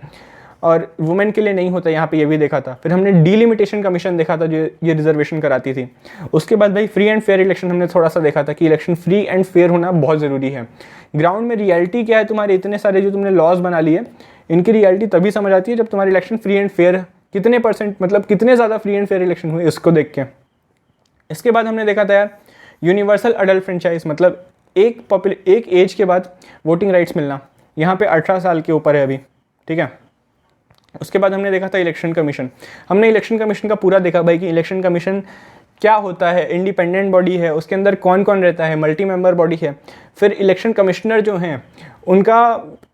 और वुमेन के लिए नहीं होता, यहाँ पे ये भी देखा था। फिर हमने डिलिमिटेशन कमीशन देखा था जो ये रिजर्वेशन कराती थी। उसके बाद भाई फ्री एंड फेयर इलेक्शन हमने थोड़ा सा देखा था कि इलेक्शन फ्री एंड फेयर होना बहुत ज़रूरी है। ग्राउंड में रियलिटी क्या है, तुम्हारे इतने सारे जो तुमने लॉज बना लिए, इनकी रियलिटी तभी समझ आती है जब तुम्हारी इलेक्शन फ्री एंड फेयर कितने %, मतलब कितने ज़्यादा फ्री एंड फेयर इलेक्शन हुए इसको देख के। इसके बाद हमने देखा था यार यूनिवर्सल अडल्ट फ्रेंचाइज, मतलब एक एज के बाद वोटिंग राइट्स मिलना। यहाँ पे 18 साल के ऊपर है अभी, ठीक है। उसके बाद हमने देखा था इलेक्शन कमीशन। हमने इलेक्शन कमीशन का पूरा देखा भाई कि इलेक्शन कमीशन क्या होता है, इंडिपेंडेंट बॉडी है, उसके अंदर कौन कौन रहता है, मल्टी मेंबर बॉडी है। फिर इलेक्शन कमिश्नर जो हैं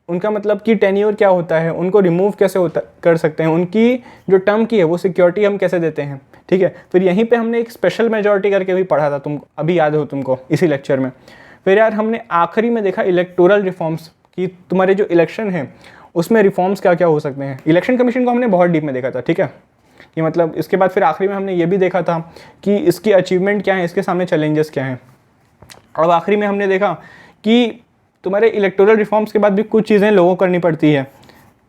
उनका मतलब कि टेन्योर क्या होता है, उनको रिमूव कैसे कर सकते हैं, उनकी जो टर्म की है वो सिक्योरिटी हम कैसे देते हैं, ठीक है। फिर यहीं पे हमने एक स्पेशल मेजॉरिटी करके भी पढ़ा था, तुम अभी याद हो तुमको इसी लेक्चर में। फिर यार हमने आखिरी में देखा इलेक्टोरल रिफॉर्म्स कि तुम्हारे जो इलेक्शन है उसमें रिफॉर्म्स क्या क्या हो सकते हैं। इलेक्शन कमीशन को हमने बहुत डीप में देखा था, ठीक है, कि मतलब इसके बाद फिर आखिरी में हमने ये भी देखा था कि इसकी अचीवमेंट क्या है, इसके सामने चैलेंजेस क्या हैं। और आखिरी में हमने देखा कि तुम्हारे इलेक्टोरल रिफॉर्म्स के बाद भी कुछ चीज़ें लोगों को करनी पड़ती है,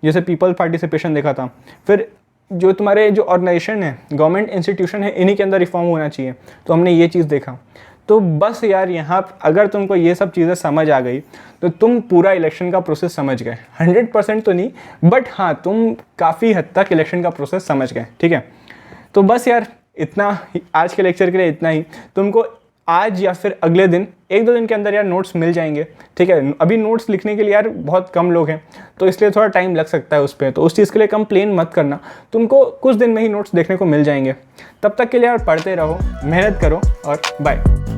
जैसे पीपल पार्टिसिपेशन देखा था। फिर जो तुम्हारे जो ऑर्गेनाइजेशन है, गवर्नमेंट इंस्टीट्यूशन है, इन्हीं के अंदर रिफॉर्म होना चाहिए, तो हमने ये चीज़ देखा। तो बस यार यहाँ अगर तुमको ये सब चीज़ें समझ आ गई तो तुम पूरा इलेक्शन का प्रोसेस समझ गए। 100% तो नहीं, बट हाँ तुम काफ़ी हद तक इलेक्शन का प्रोसेस समझ गए, ठीक है। तो बस यार इतना आज के लेक्चर के लिए इतना ही। तुमको आज या फिर अगले दिन 1-2 दिन के अंदर यार नोट्स मिल जाएंगे, ठीक है। अभी नोट्स लिखने के लिए यार बहुत कम लोग हैं, तो इसलिए थोड़ा टाइम लग सकता है उस पर, तो उस चीज़ के लिए कंप्लेन मत करना, तुमको कुछ दिन में ही नोट्स देखने को मिल जाएंगे। तब तक के लिए यार पढ़ते रहो, मेहनत करो और बाय।